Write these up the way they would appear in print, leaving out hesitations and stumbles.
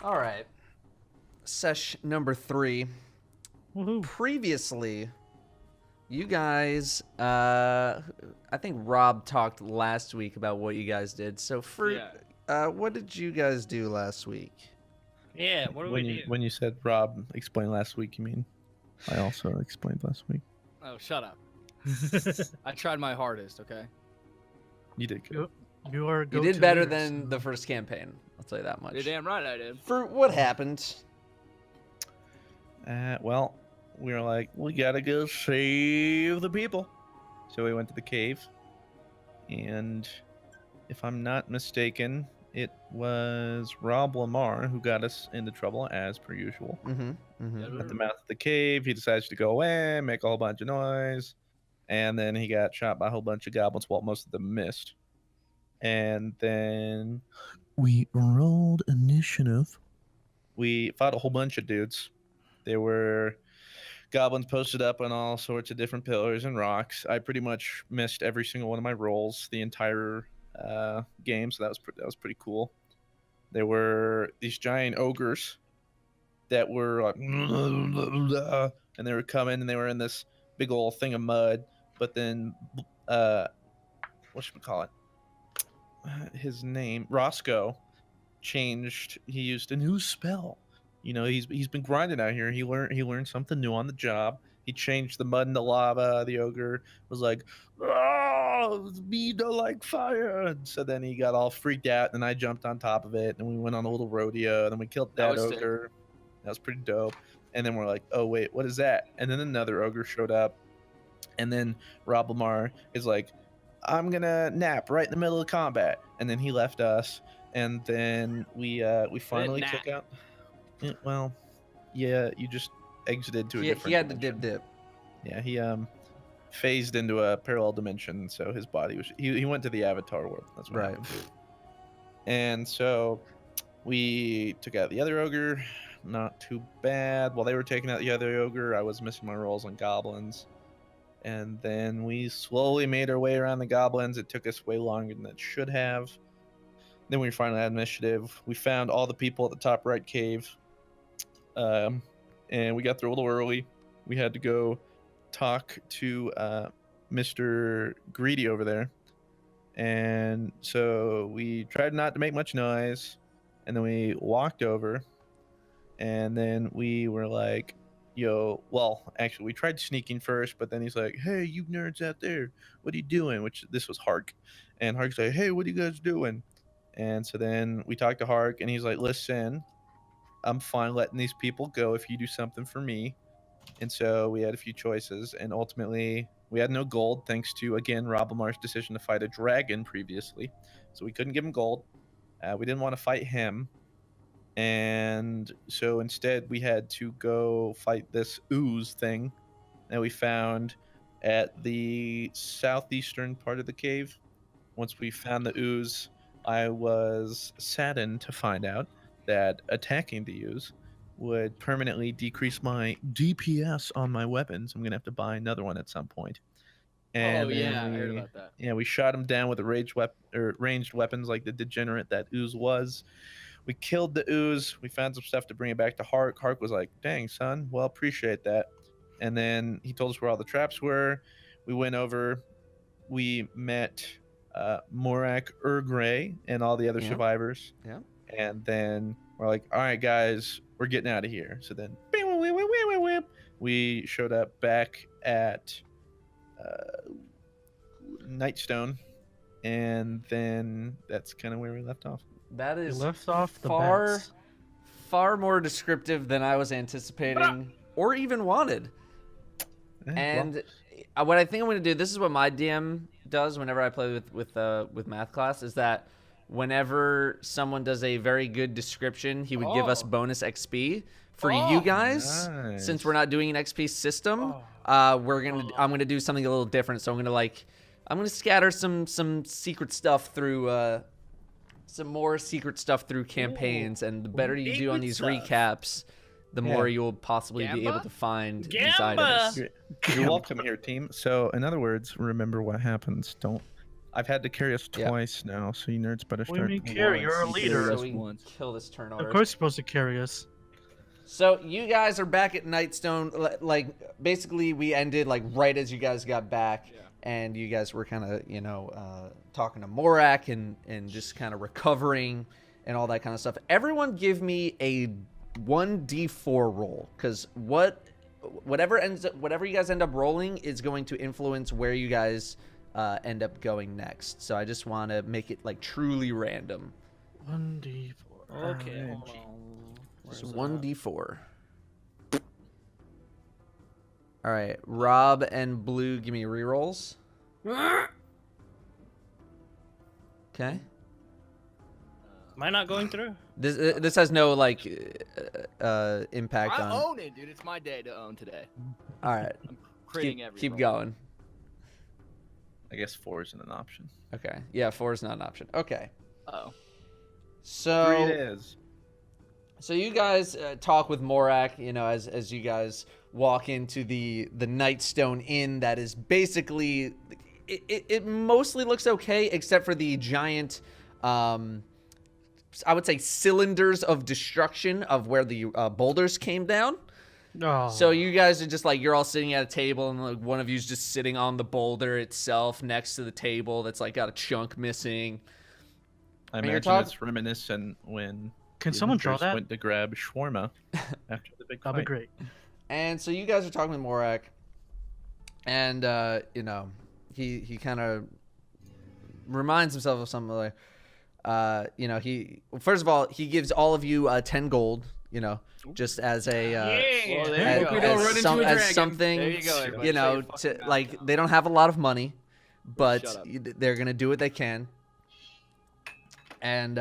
All right. Sesh number 3. Woohoo. Previously, you guys, I think Rob talked last week about what you guys did. So, what did you guys do last week? Yeah, what do we do? When you said Rob explained last week, you mean I also explained last week. Oh, shut up. I tried my hardest, okay? You did good. You are You did better than the first campaign. I'll tell you that much. You're damn right I did. For what happened? Well, we were like, we gotta go save the people. So we went to the cave, and if I'm not mistaken, it was Rob Lamar who got us into trouble as per usual. At the mouth of the cave, he decides to go away, make a whole bunch of noise, and then he got shot by a whole bunch of goblins. Well, most of them missed. And then we rolled initiative. We fought a whole bunch of dudes. There were goblins posted up on all sorts of different pillars and rocks. I pretty much missed every single one of my rolls the entire game, so that was pretty cool. There were these giant ogres that were like, and they were coming, and they were in this big old thing of mud. But then, what should we call it? His name Roscoe changed. He used a new spell. You know, he's been grinding out here. He learned something new on the job. He changed the mud into lava. The ogre was like, "Oh, me don't like fire." And so then he got all freaked out, and I jumped on top of it, and we went on a little rodeo. And then we killed that was sick. ogre. That was pretty dope. And then we're like, "Oh wait, what is that?" And then another ogre showed up, and then Rob Lamar is like, "I'm gonna nap right in the middle of combat," and then he left us. And then we finally nap. took out. Well, yeah, you just exited to a different. He had to dimension. dip. Yeah, he phased into a parallel dimension, so his body was. He went to the Avatar world. That's what Right. happened. And so we took out the other ogre. Not too bad. While they were taking out the other ogre, I was missing my rolls on goblins. And then we slowly made our way around the goblins. It took us way longer than it should have. Then we finally had initiative. We found all the people at the top right cave. And we got there a little early. We had to go talk to Mr. Greedy over there. And so we tried not to make much noise. And then we walked over. And then we were like, yo, well, actually, we tried sneaking first, but then he's like, hey, you nerds out there, what are you doing? Which this was Hark. And Hark's like, hey, what are you guys doing? And so then we talked to Hark, and he's like, listen, I'm fine letting these people go if you do something for me. And so we had a few choices, and ultimately we had no gold, thanks to, again, Rob Lamar's decision to fight a dragon previously. So we couldn't give him gold. We didn't want to fight him. And so instead we had to go fight this ooze thing that we found at the southeastern part of the cave. Once we found the ooze, I was saddened to find out that attacking the ooze would permanently decrease my DPS on my weapons. I'm going to have to buy another one at some point. And Oh, yeah, I then heard about that. Yeah, we shot him down with a ranged weapons like the degenerate that ooze was. We killed the ooze. We found some stuff to bring it back to Hark. Hark was like, dang, son, well, appreciate that. And then he told us where all the traps were. We went over. We met Morak Urgray and all the other survivors. Yeah. And then we're like, all right, guys, we're getting out of here. So then we showed up back at Nightstone. And then that's kind of where we left off. That is left off the far more descriptive than I was anticipating or even wanted. And what I think I'm going to do, this is what my DM does whenever I play with math class, is that whenever someone does a very good description, he would give us bonus XP. For you guys, since we're not doing an XP system, I'm gonna do something a little different. So I'm gonna scatter some secret stuff through some more secret stuff through campaigns, and the better you do on these recaps, the more you'll possibly be able to find these items. You're welcome here, team. So, in other words, remember what happens. I've had to carry us Yeah. twice now, so you nerds better What do start. you mean carry? You're a You leader. carried So us we once. kill this turn Of order. course, you're supposed to carry us. So you guys are back at Nightstone. Like basically, we ended like right as you guys got back, and you guys were kind of talking to Morak and just kind of recovering and all that kind of stuff. Everyone, give me a 1d4 roll, because whatever you guys end up rolling is going to influence where you guys end up going next. So I just want to make it like truly random. 1d4. Okay, hold on. It's 1d4. All right, Rob and Blue, give me rerolls. Okay. Am I not going through? This has no like impact I on. own it, dude. It's my day to own today. All right, I'm creating keep roll. going. I guess 4 isn't an option. Okay, yeah, 4 is not an option. Okay, Oh. 3 it is. So you guys talk with Morak, as you guys walk into the Nightstone Inn. That is basically, it mostly looks okay, except for the giant, I would say, cylinders of destruction of where the boulders came down. Oh. So you guys are just like, you're all sitting at a table, and like one of you's just sitting on the boulder itself next to the table that's like got a chunk missing. I you're imagine it's reminiscent when Can the someone draw Avengers that? went to grab shawarma after the big That'd be fight. great. And so you guys are talking with Morak, and he kind of reminds himself of something like, he first of all, he gives all of you 10 gold, just as a Well, there you as, go. We don't run into a as dragon. something, There you go, everybody. Shut your to fucking like mouth now. they don't have a lot of money, but Shut up. they're gonna do what they can. And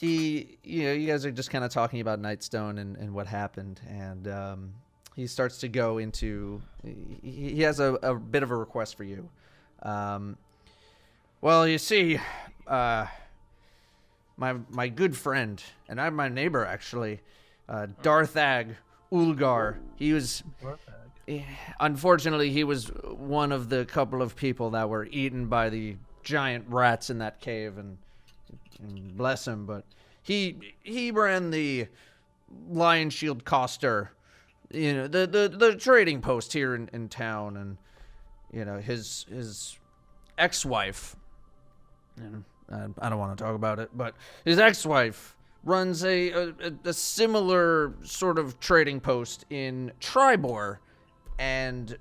you guys are just kind of talking about Nightstone and what happened, and he starts to go into, he has a bit of a request for you. Well, you see, my good friend, and I'm my neighbor actually, Darthag Ulgar, he was, unfortunately, he was one of the couple of people that were eaten by the giant rats in that cave, and bless him, but he ran the Lion Shield Coster, the trading post here in town, and his ex-wife, I don't want to talk about it, but his ex-wife runs a similar sort of trading post in Tribor, and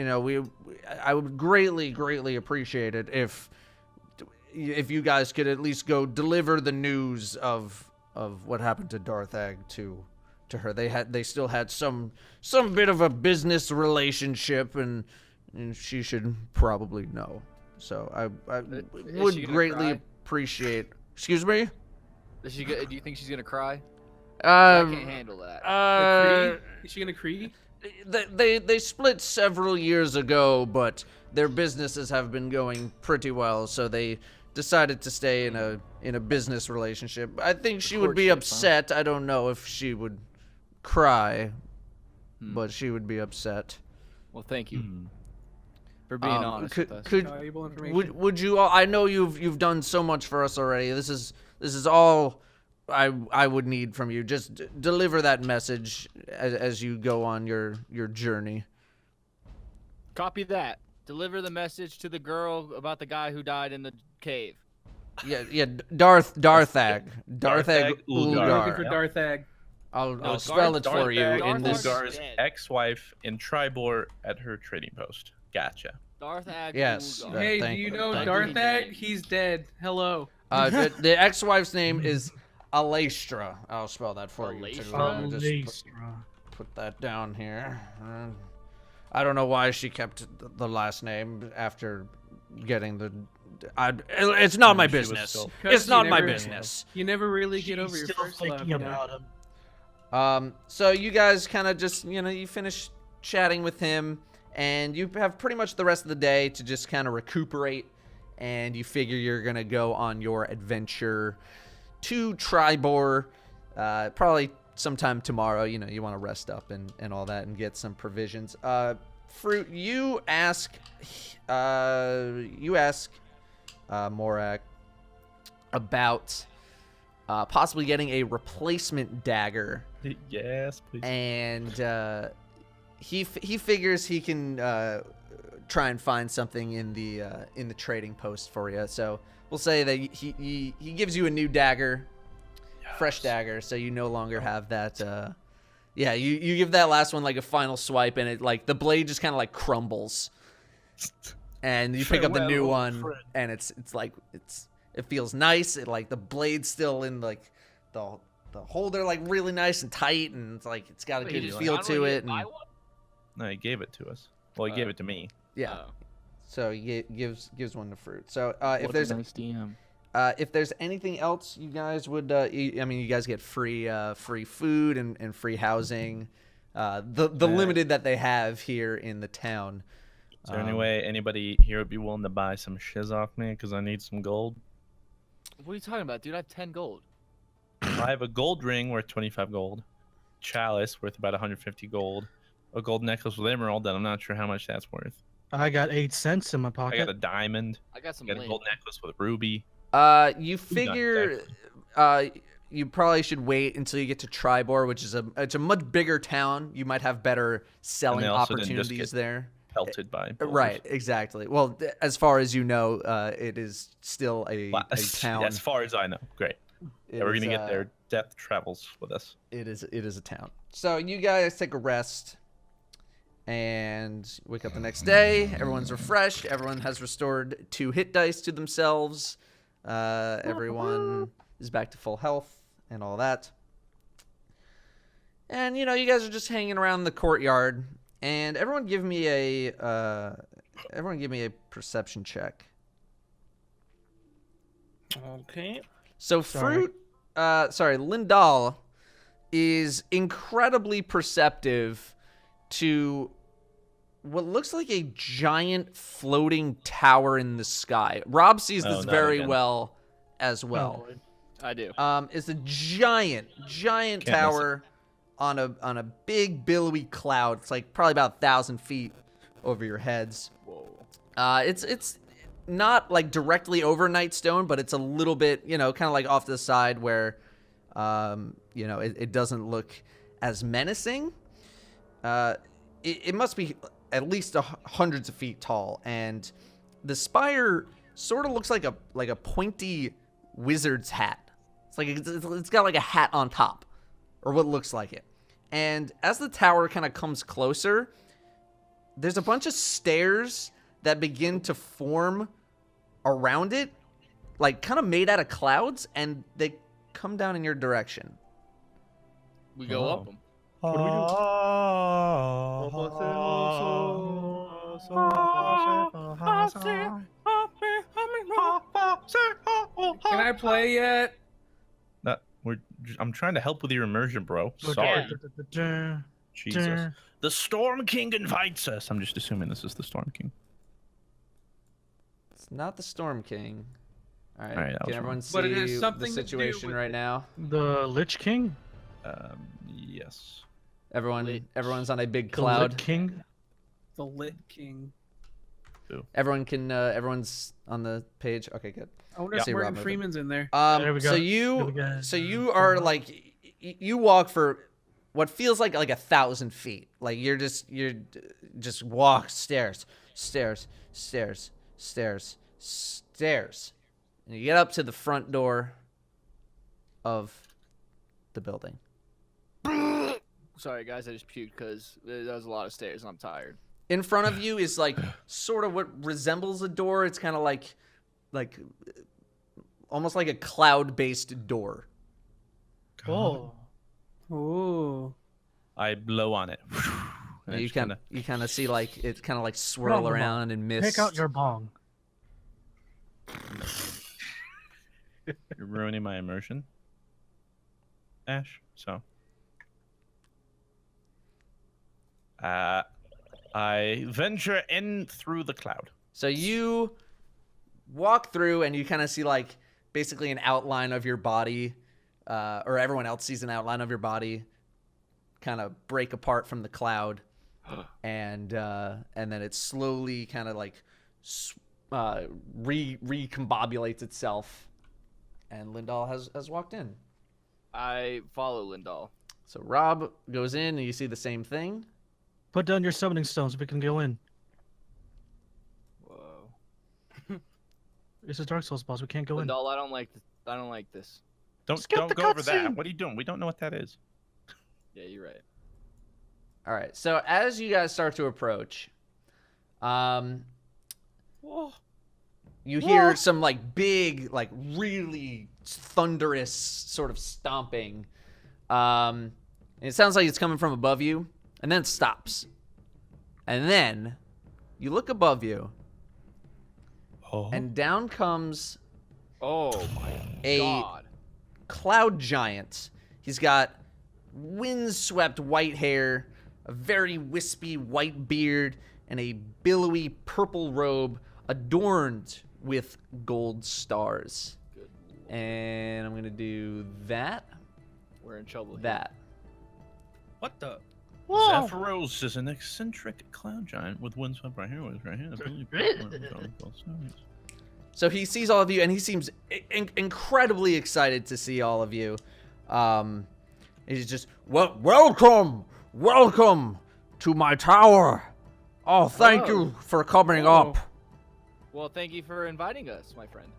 I would greatly appreciate it if you guys could at least go deliver the news of what happened to Darthag to her. They still had some bit of a business relationship, and she should probably know. So I would she gonna greatly cry? appreciate. Excuse me. Do you think she's gonna cry? I can't Um. handle that. Is she gonna Cree? They split several years ago, but their businesses have been going pretty well, so they decided to stay in a business relationship. I think she would be Courtship, huh? upset. I don't know if she would cry, but she would be upset. Well, thank you for being honest with us. Valuable information. Would you all? I know you've done so much for us already. This is all I would need from you. Just deliver that message as you go on your journey. Copy that. Deliver the message to the girl about the guy who died in the cave. Yeah. Darthag Ulgar. Looking for Yep. Darthag. I'll spell it for you Darthag in this. Ulgar's Dead. ex-wife in Tribor at her trading post. Gotcha. Darthag. Yes. Ulgar. Hey, do thank you you. know Thank you. Darthag? He's dead. Hello. The ex-wife's name is Alaistra. I'll spell that for you too. Alaistra? Just put that down here. I don't know why she kept the last name after getting the. It's not my She was business. still- It's not my never- business. You never really get She's over your still first love. thinking you know? about him. So you guys kind of just, you finish chatting with him, and you have pretty much the rest of the day to just kind of recuperate, and you figure you're going to go on your adventure to Tribor, probably sometime tomorrow. You want to rest up and all that and get some provisions. Fruit, you ask Morak about possibly getting a replacement dagger, Yes, please. and he figures he can try and find something in the trading post for you. So we'll say that he gives you a new dagger, fresh dagger, so you no longer have that. Yeah, you give that last one like a final swipe, and it like the blade just kind of like crumbles, and you pick up the new one, and it feels nice. It like the blade's still in like the holder like really nice and tight, and it's like it's got a good feel to it. And No, he gave it to us. Well, he gave it to me. yeah, so he gives one to Fruit. So What if a there's nice DM. if there's anything else you guys would, you guys get free food and free housing. The limited that they have here in the town. Is there any way anybody here would be willing to buy some shiz off me? Because I need some gold. What are you talking about, dude? I have 10 gold. I have a gold ring worth 25 gold. Chalice worth about 150 gold. A gold necklace with emerald that I'm not sure how much that's worth. I got 8 cents in my I pocket. got a diamond. I got some I got a lint. gold necklace with a ruby. You figure, you probably should wait until you get to Tribor, which is it's a much bigger town. You might have better selling also didn't just opportunities get there. Pelted by boulders. Right, exactly. Well, as far as you know, it is still a town. As far as I know. Great. It Yeah, we're is, gonna get there. Death travels with us. It is a town. So you guys take a rest and wake up the next day. Everyone's refreshed. Everyone has restored 2 hit dice to themselves. Everyone is back to full health and all that. And you guys are just hanging around the courtyard. And everyone give me a perception check. Okay. So Sorry. Lindahl is incredibly perceptive to what looks like a giant floating tower in the sky. Rob sees Oh, this not very again. well as well. I do. It's a giant Can't miss tower on a big billowy cloud. It's like probably about 1,000 feet over your heads. Whoa. It's not like directly over Nightstone, but it's a little bit, kind of like off to the side where, it doesn't look as menacing. It must be at least hundreds of feet tall, and the spire sort of looks like a pointy wizard's hat. It's like it's got like a hat on top, or what looks like it. And as the tower kind of comes closer, there's a bunch of stairs that begin to form around it, like kind of made out of clouds, and they come down in your direction. We go Oh. up them. What do we Can I play yet? I'm trying to help with your immersion, bro. Sorry. Jesus. The Storm King invites us. I'm just assuming this is the Storm King. It's not the Storm King. All right, All right, that can was everyone wrong. see But it has the something to do situation with right it. now? The Lich King? Yes. Everyone's on a big The cloud. Lich King? The Lit King. Everyone's on the page. Okay, good. I wonder Yeah. if See Morgan Rob Freeman's in there. There we So go. you, There we go. so you are like, you walk for what feels like 1,000 feet. Like you're just walk stairs, and you get up to the front door of the building. Sorry, guys, I just puked because that was a lot of stairs and I'm tired. In front of you is like sort of what resembles a door. It's kind of like almost like a cloud-based door. Oh. Ooh. I blow on it. And it You just kind of see like it kind of like swirl Bravo. around and mist. Take out your bong. You're ruining my immersion, Ash. So, I venture in through the cloud. So you walk through and you kind of see like basically an outline of your body, or everyone else sees an outline of your body kind of break apart from the cloud. and then it slowly kind of like recombobulates itself, and Lindahl has walked in. I follow Lindahl. So Rob goes in, and you see the same thing. Put down your summoning stones so we can go in. Whoa. This is Dark Souls, boss. We can't go in. Lindahl, I don't like this. I don't like this. Skip the Don't go over that. cutscene. What are you doing? We don't know what that is. Yeah, you're right. All right. So as you guys start to approach, Whoa. you hear some like big, like really thunderous sort of stomping. And it sounds like it's coming from above you, and then it stops. And then you look above you, and down comes Oh my a god. cloud giant. He's got windswept white hair, a very wispy white beard, and a billowy purple robe adorned with gold stars. Good. And I'm gonna do that. We're in trouble here. That. What the? Whoa! Zephyros is an eccentric cloud giant with windswept right here. So he sees all of you, and he seems incredibly excited to see all of you. He's just, welcome to my tower. Oh, thank you for coming up. Well, thank you for inviting us, my friend.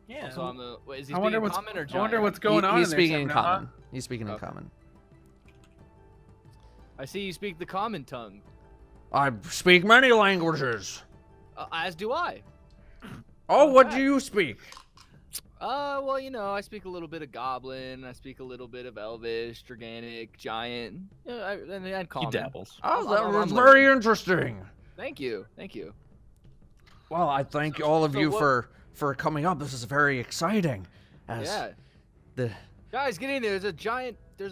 Yeah. So I'm the. Wait, is he I wonder speaking what's common or I giant? wonder what's going on. He's in speaking in there, common. He's speaking in Okay. common. I see you speak the common tongue. I speak many languages. As do I. Oh, what Okay. do you speak? Well, you know, I speak a little bit of Goblin. I speak a little bit of Elvish, Draganic, Giant, and Common. He dabbles. Oh, that I'm was learning. very interesting. Thank you. Thank you. Well, I thank all of so you what- for coming up. This is very exciting. As Yeah. the Guys, get in there. There's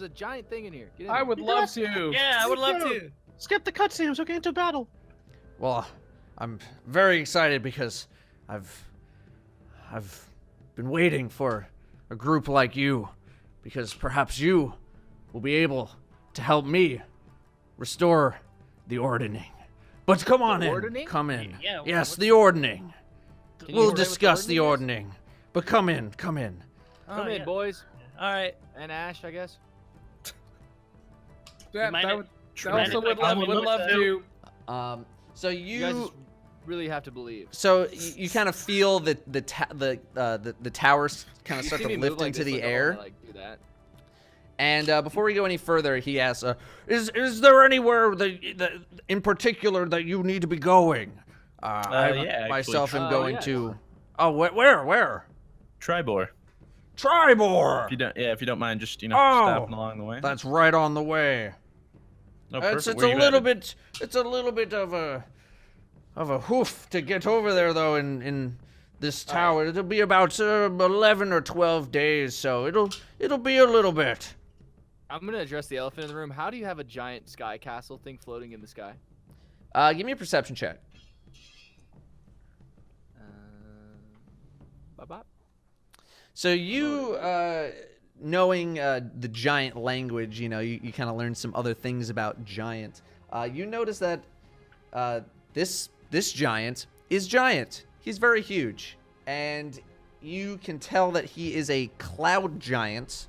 a giant thing in here. Get in I there. would love to. Yeah, I would love to. Skip the cutscene so we can get into battle. well, I'm very excited because I've been waiting for a group like you, because perhaps you will be able to help me restore the ordning. But come on in. ordning? Come in. Yeah, Yes, what's- the ordning. Can you We'll say what the discuss the ordning is? ordning. But come in. Come in. Come Oh, in, yeah. boys. All right. And Ash, I guess. That, mind that if- would, mind also if I would come love, in would with love the- to. So You guys just really have to believe. So you kind of feel that the towers kind of You start see to me lift move like into this, the like, I air. wanna, like, do that. And before we go any further, he asks, "Is there anywhere that in particular that you need to be going?" I yeah, actually, myself am Oh, going yes. to. Oh, where? Tribor. Tribor. If you don't mind, just Oh, stopping along the way. That's right on the way. Oh, It's perfect. a Where you little headed? bit. It's a little bit of a hoof to get over there, though. In this tower, it'll be about 11 or 12 days, so it'll be a little bit. I'm gonna address the elephant in the room. How do you have a giant sky castle thing floating in the sky? Give me a perception check. Bye-bye. So you, knowing the giant language, you kind of learn some other things about giant. You notice that this giant is giant. He's very huge, and you can tell that he is a cloud giant.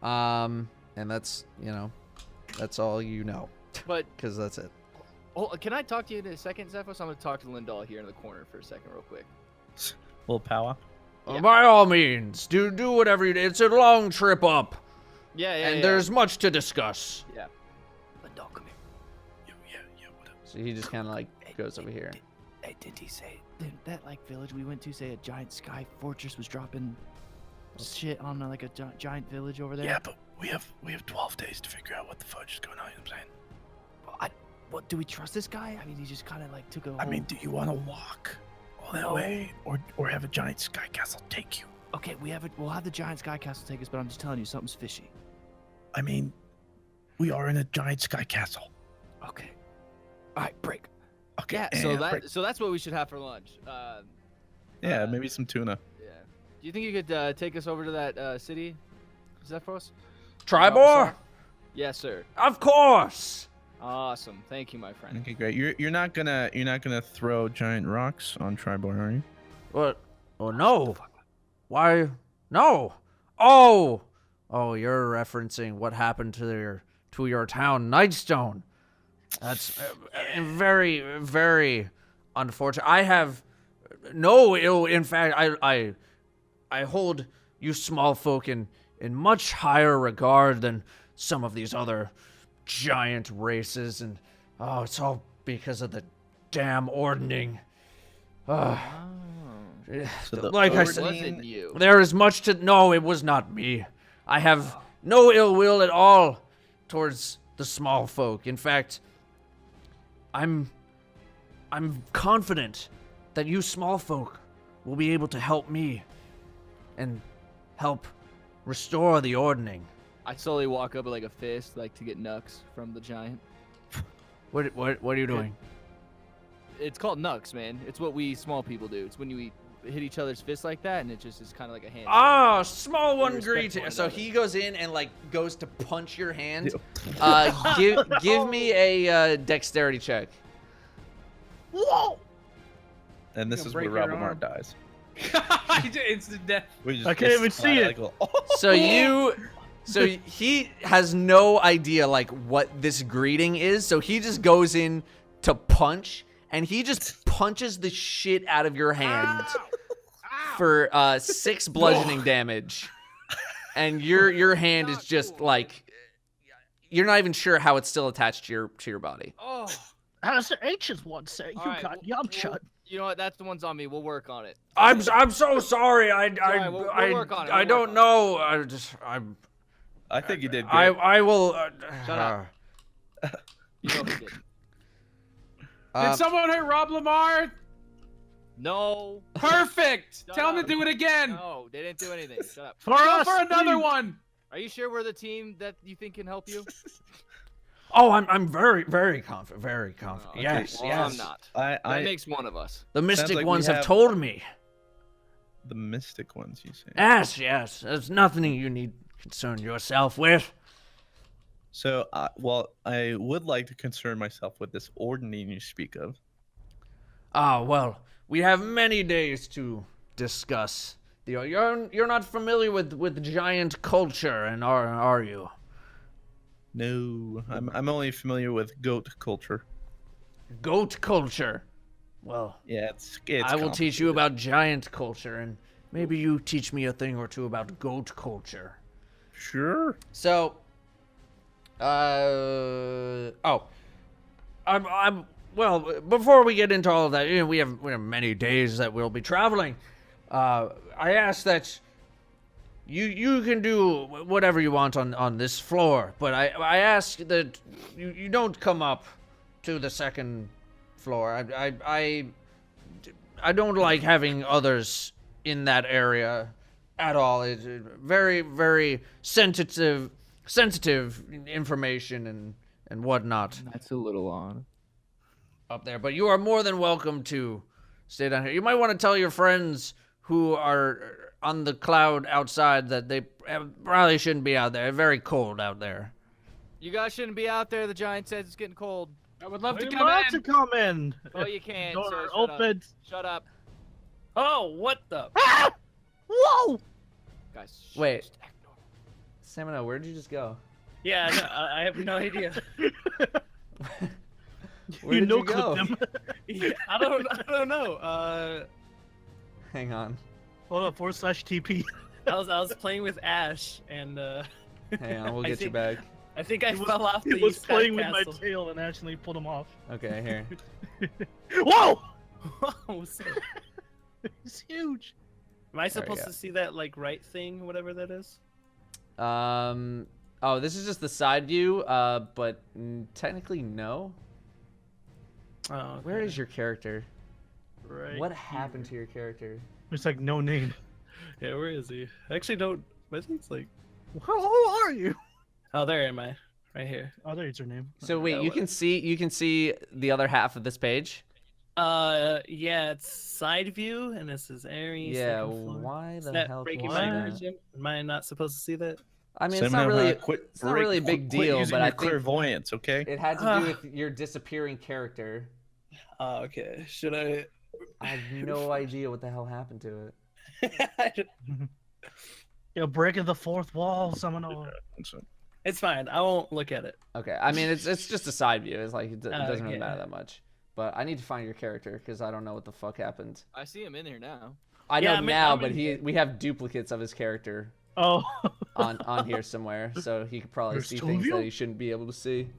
And that's that's all you know, But because that's it. oh, can I talk to you in a second, Zephyros? I'm gonna talk to Lindahl here in the corner for a second, real quick. Little powwow. Yeah. By all means, do whatever you do. It's a long trip up, Yeah, and there's much to discuss. yeah. Lindahl, come here. Yeah, what up? So he just kind of like goes over here. Hey, didn't he say that like village we went to say a giant sky fortress was dropping shit on like a giant village over there? Yeah, but we have 12 days to figure out what the fudge is going on. You know what I'm saying? Well, what do we trust this guy? I mean, he just kind of like took a. I mean, do you want to walk all that way, or have a giant sky castle take you? Okay, we'll have the giant sky castle take us, but I'm just telling you, something's fishy. I mean, we are in a giant sky castle. Okay. All right, break. Okay. Yeah. So that's what we should have for lunch. Yeah, maybe some tuna. Yeah. Do you think you could take us over to that city, Zephyros? Tribor? Yes, sir. Of course. Awesome. Thank you, my friend. Okay, great. You're not gonna throw giant rocks on Triboy, are you? What? Oh no. Why? No. Oh. Oh, you're referencing what happened to your town, Nightstone. That's very, very unfortunate. I have no ill. In fact, I hold you small folk in much higher regard than some of these other giant races, and oh, it's all because of the damn ordning. Oh. So Like I It said, wasn't you. there is much to. No, it was not me. I have no ill will at all towards the small folk. In fact, I'm confident that you small folk will be able to help me and help restore the ordning. I slowly walk up with like a fist, like to get Nux from the giant. What are you doing? It's called Nux, man. It's what we small people do. It's when you hit each other's fists like that, and it just is kind of like a hand. Ah, small one respect greet. one So another. he goes in and like goes to punch your hand. Give me a dexterity check. Whoa! And this You'll is where break your Robomar arm. dies. Instant death. We just I can't even see it. So he has no idea like what this greeting is. So he just goes in to punch, and he just punches the shit out of your hand for 6 bludgeoning damage. And your hand is just like, you're not even sure how it's still attached to your body. Oh. As the ancients once said, you All right, got well, Yamcha. You know what? That's the one's on me. We'll work on it. I'm so sorry. alright, we'll work on it, I we'll don't work know. I think you did good. I will. Shut up. You know he did. Did someone hurt Rob Lamar? No. Perfect. Shut Tell him up. to do it again. No, they didn't do anything. Shut up. For Go us, for another please. one. Are you sure we're the team that you think can help you? Oh, I'm very confident. Very confident. Oh, okay. Yes, Well, yes. I'm not. I That makes one of us. The mystic like we ones have have- told me. the mystic ones, you say. Yes. There's nothing you need concern yourself with. So, well, I would like to concern myself with this ordning you speak of. Ah, well, we have many days to discuss. You're not familiar with giant culture, and are you? No, I'm only familiar with goat culture. Goat culture. Well, Yeah, it's I will teach you complicated. about giant culture, and maybe you teach me a thing or two about goat culture. Sure. So, well, before we get into all of that, we have many days that we'll be traveling. I ask that you can do whatever you want on this floor, but I ask that you don't come up to the second floor. I don't like having others in that area at all. It's very, very sensitive information and whatnot That's a little on. up there. But you are more than welcome to stay down here. You might want to tell your friends who are on the cloud outside that they probably shouldn't be out there. It's very cold out there. You guys shouldn't be out there. The giant says it's getting cold. I would love to We're come allowed in. to come in. Oh, you can't. Door sir, shut open. Up. Shut up, Oh, what the? Ah! Whoa! guys. shh, Wait. just act normal. Samino, where'd you just go? Yeah, no, I have no idea. Where You did no you go? clip them. Yeah, I don't know. Hang on. Hold up, /TP. I was playing with Ash, and Hang on, we'll I get you think- back. I think I He was- fell off He the was sky playing with my castle. tail and accidentally pulled him off. Okay, here. Whoa! Whoa, sick. It's huge. Am I There we supposed go. to see that like right thing, whatever that is? Oh, this is just the side view, but technically no. Oh, Where is your character? Right. What happened to your character? It's like no name. Yeah, where is he? I actually don't. I think it's like. Who are you? Oh, there am I, right here. Oh, there's your name. So wait, Yeah, you can see the other half of this page? Yeah, it's side view, and this is Aries. Yeah, second floor. why Is the that hell breaking can you my see that? immersion? Am I not supposed to see that? I mean, Somehow it's not really a big deal, using but your I think clairvoyance, okay? it had to do with your disappearing character. Okay. Should I? I have no idea what the hell happened to it. You're breaking the fourth wall, Seminole. It's fine. I won't look at it. Okay, I mean, it's just a side view. It's like it doesn't really Okay. matter that much. But I need to find your character because I don't know what the fuck happened. I see him in here now. I know Yeah, I mean, now, I'm but in- we have duplicates of his character Oh. on here somewhere, so he could probably There's see two of things you? that he shouldn't be able to see.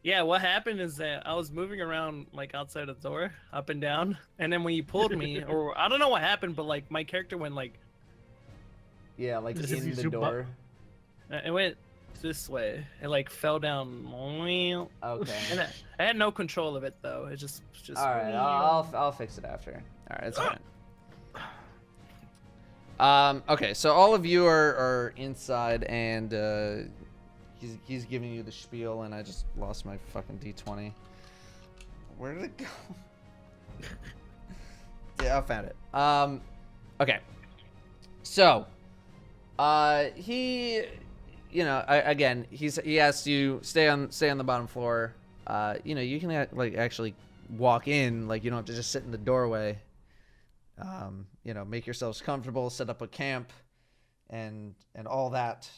Yeah, what happened is that I was moving around like outside the door, up and down, and then when you pulled me, or I don't know what happened, but like my character went like Yeah, like This is in the super- door. it went this way. It like fell down. Okay. And I had no control of it though. It just. All right, I'll fix it after. All right, it's fine. Okay, so all of you are inside, and he's giving you the spiel, and I just lost my fucking D20. Where did it go? Yeah, I found it. Okay. So, he, you know, again, he asks you stay on the bottom floor. You know, you can actually walk in, like you don't have to just sit in the doorway. You know, make yourselves comfortable, set up a camp, and all that.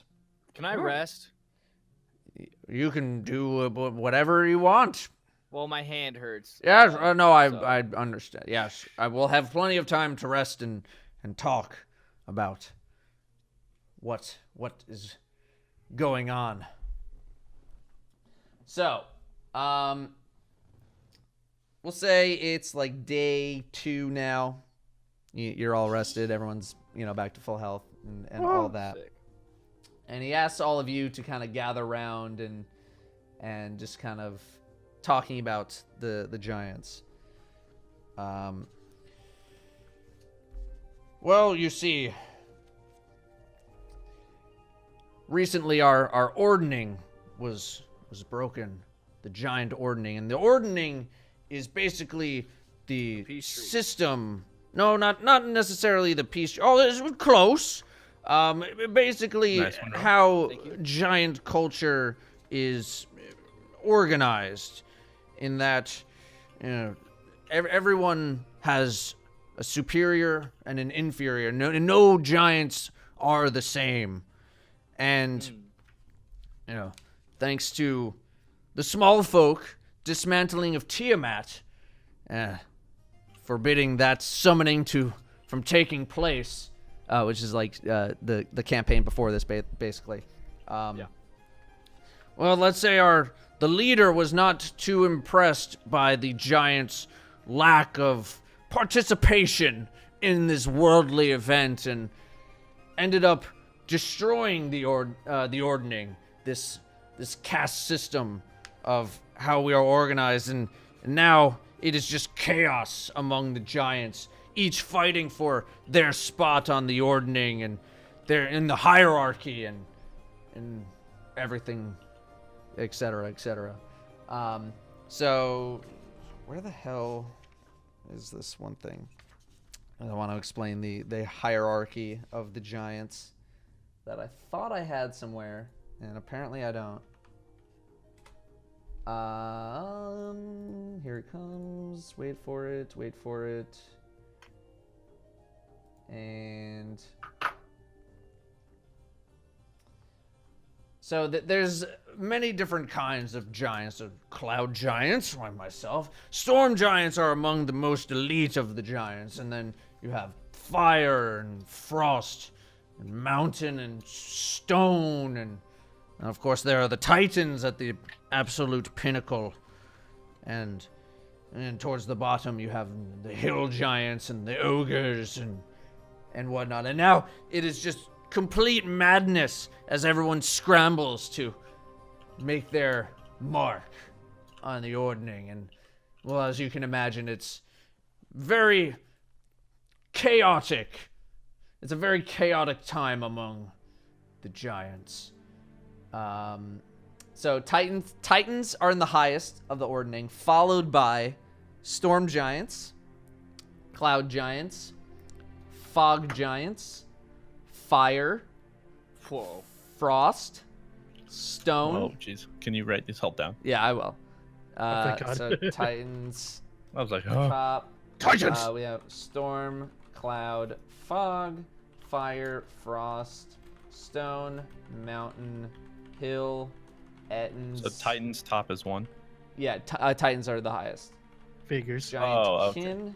Can I rest? You can do whatever you want. Well, my hand hurts. Yes, no, I So- understand. Yes, I will have plenty of time to rest and talk about what is going on. So, we'll say it's like day 2 now. You're all rested. Everyone's, you know, back to full health and all that. Sick. And he asks all of you to kind of gather around and just kind of talking about the giants. Well, you see, recently our ordning was broken, the giant ordning, and the ordning is basically the Peace tree. system. No, not necessarily the peace. Oh, it's close. Basically, Nice one, Rob. how Thank you. giant culture is organized, in that, you know, everyone has a superior and an inferior. No giants are the same, and you know, thanks to the small folk dismantling of Tiamat, forbidding that summoning from taking place, which is like the campaign before this, basically. Yeah. Well, let's say the leader was not too impressed by the giants' lack of participation in this worldly event, and ended up destroying the ordning, this caste system of how we are organized, and now it is just chaos among the giants, each fighting for their spot on the ordning, and they're in the hierarchy and everything, etc., etc. So where the hell is this one thing? I want to explain the hierarchy of the giants that I thought I had somewhere, and apparently I don't. Here it comes. Wait for it. And so there's many different kinds of giants. Cloud giants, like myself. Storm giants are among the most elite of the giants, and then you have fire and frost and mountain and stone, and of course there are the titans at the absolute pinnacle, and towards the bottom you have the hill giants and the ogres and whatnot. And now it is just complete madness as everyone scrambles to make their mark on the ordning. And well, as you can imagine, it's very chaotic. It's a very chaotic time among the giants. So Titans are in the highest of the ordning, followed by Storm Giants, Cloud Giants, Fog Giants, Fire, Whoa. frost, stone. Oh, jeez. Can you write this all down? Yeah, I will. thank God. So Titans, I was like, oh. top. Titans! We have storm, cloud, fog, fire, frost, stone, mountain, hill, Ettins. So Titan's top is 1. Yeah, Titans are the highest. Figures. Giant Oh, okay. kin,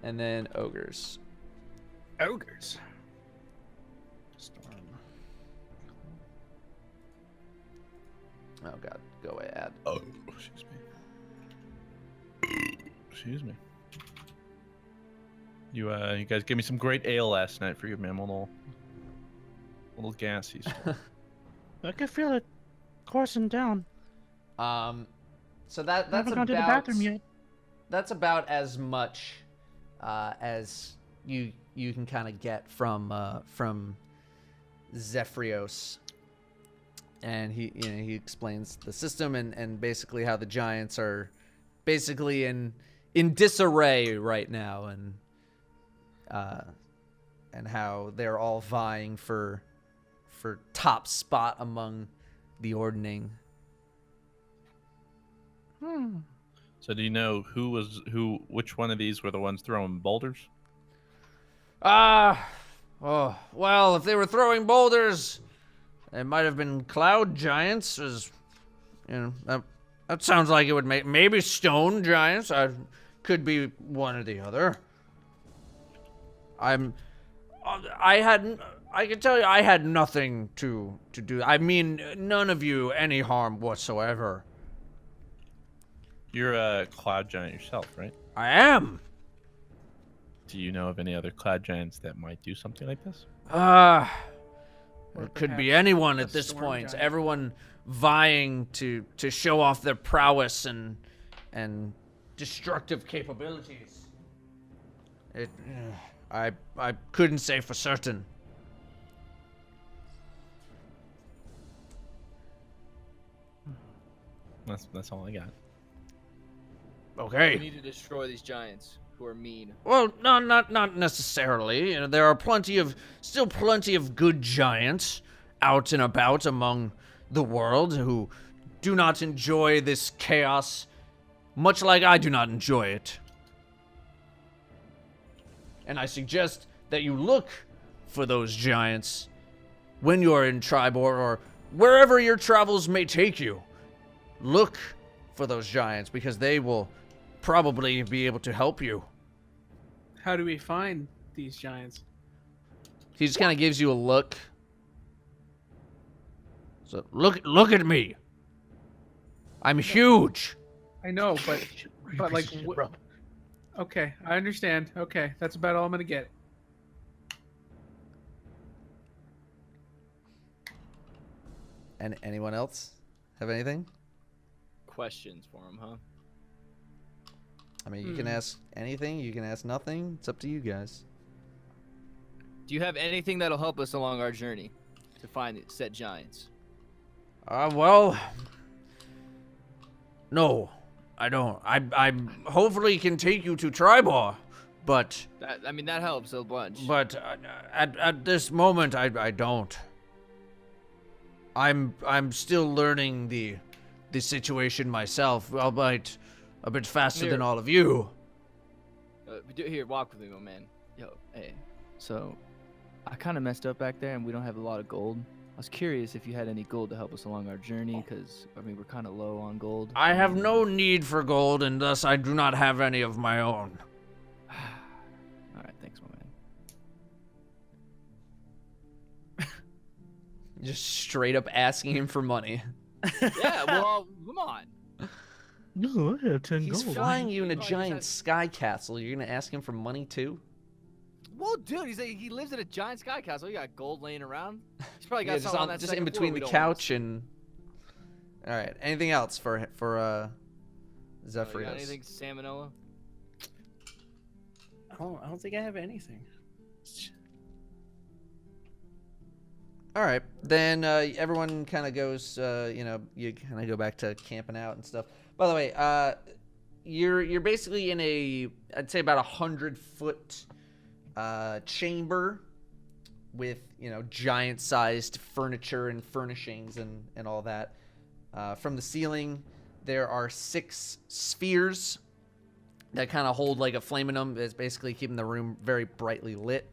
and then ogres. Ogres. Storm. Oh god, go away, add. Oh, excuse me. Excuse me. You guys gave me some great ale last night. Forgive me, I'm a little gassy. Still. I can feel it coursing down. So that's I haven't gone about to the bathroom yet. that's about as much as you can kind of get from Zephyros. And he explains the system and basically how the giants are basically in disarray right now, and how they're all vying for top spot among the ordning. So do you know which one of these were the ones throwing boulders? Well, if they were throwing boulders, it might have been cloud giants. As you know, that sounds like it would make maybe stone giants. Could be one or the other. I can tell you, I had nothing to do. I mean, none of you any harm whatsoever. You're a cloud giant yourself, right? I am. Do you know of any other cloud giants that might do something like this? It could be anyone at a this storm point. giant. Everyone vying to show off their prowess and destructive capabilities. I couldn't say for certain. That's all I got. We Okay. need to destroy these giants who are mean. Well, no, not necessarily. You know, there are still plenty of good giants out and about among the world who do not enjoy this chaos, much like I do not enjoy it. And I suggest that you look for those giants when you are in Tribor or wherever your travels may take you. Look for those giants because they will probably be able to help you. How do we find these giants? He just kind of gives you a look. So look at me. I'm huge. I know, but like, okay, I understand. Okay, that's about all I'm gonna get. And anyone else have anything? Questions for him, huh? I mean, you can ask anything. You can ask nothing. It's up to you guys. Do you have anything that'll help us along our journey to find said giants? Well, no, I don't. I hopefully can take you to Tribor, but That helps a bunch. at this moment I don't. I'm still learning the situation myself, albeit a bit faster than all of you. Here, walk with me, my man. Yo, hey. So, I kind of messed up back there, and we don't have a lot of gold. I was curious if you had any gold to help us along our journey, because, I mean, we're kind of low on gold. I have no need for gold, and thus I do not have any of my own. Alright, thanks, my man. Just straight up asking him for money. Yeah, well, come on. No, I have 10 He's gold. flying you in a Oh, you giant said- sky castle. You're gonna ask him for money too? Well, dude, he lives in a giant sky castle. You got gold laying around. He's probably got Yeah, something on that just second in between floor the we don't wanna couch see. and. All right. Anything else for You got Zephyros? anything, Salmonella? I don't think I have anything. All right, then everyone kind of goes. You kind of go back to camping out and stuff. By the way, you're basically in I'd say about 100-foot chamber with, you know, giant-sized furniture and furnishings and all that. From the ceiling, there are 6 spheres that kind of hold like a flame in them. It's basically keeping the room very brightly lit.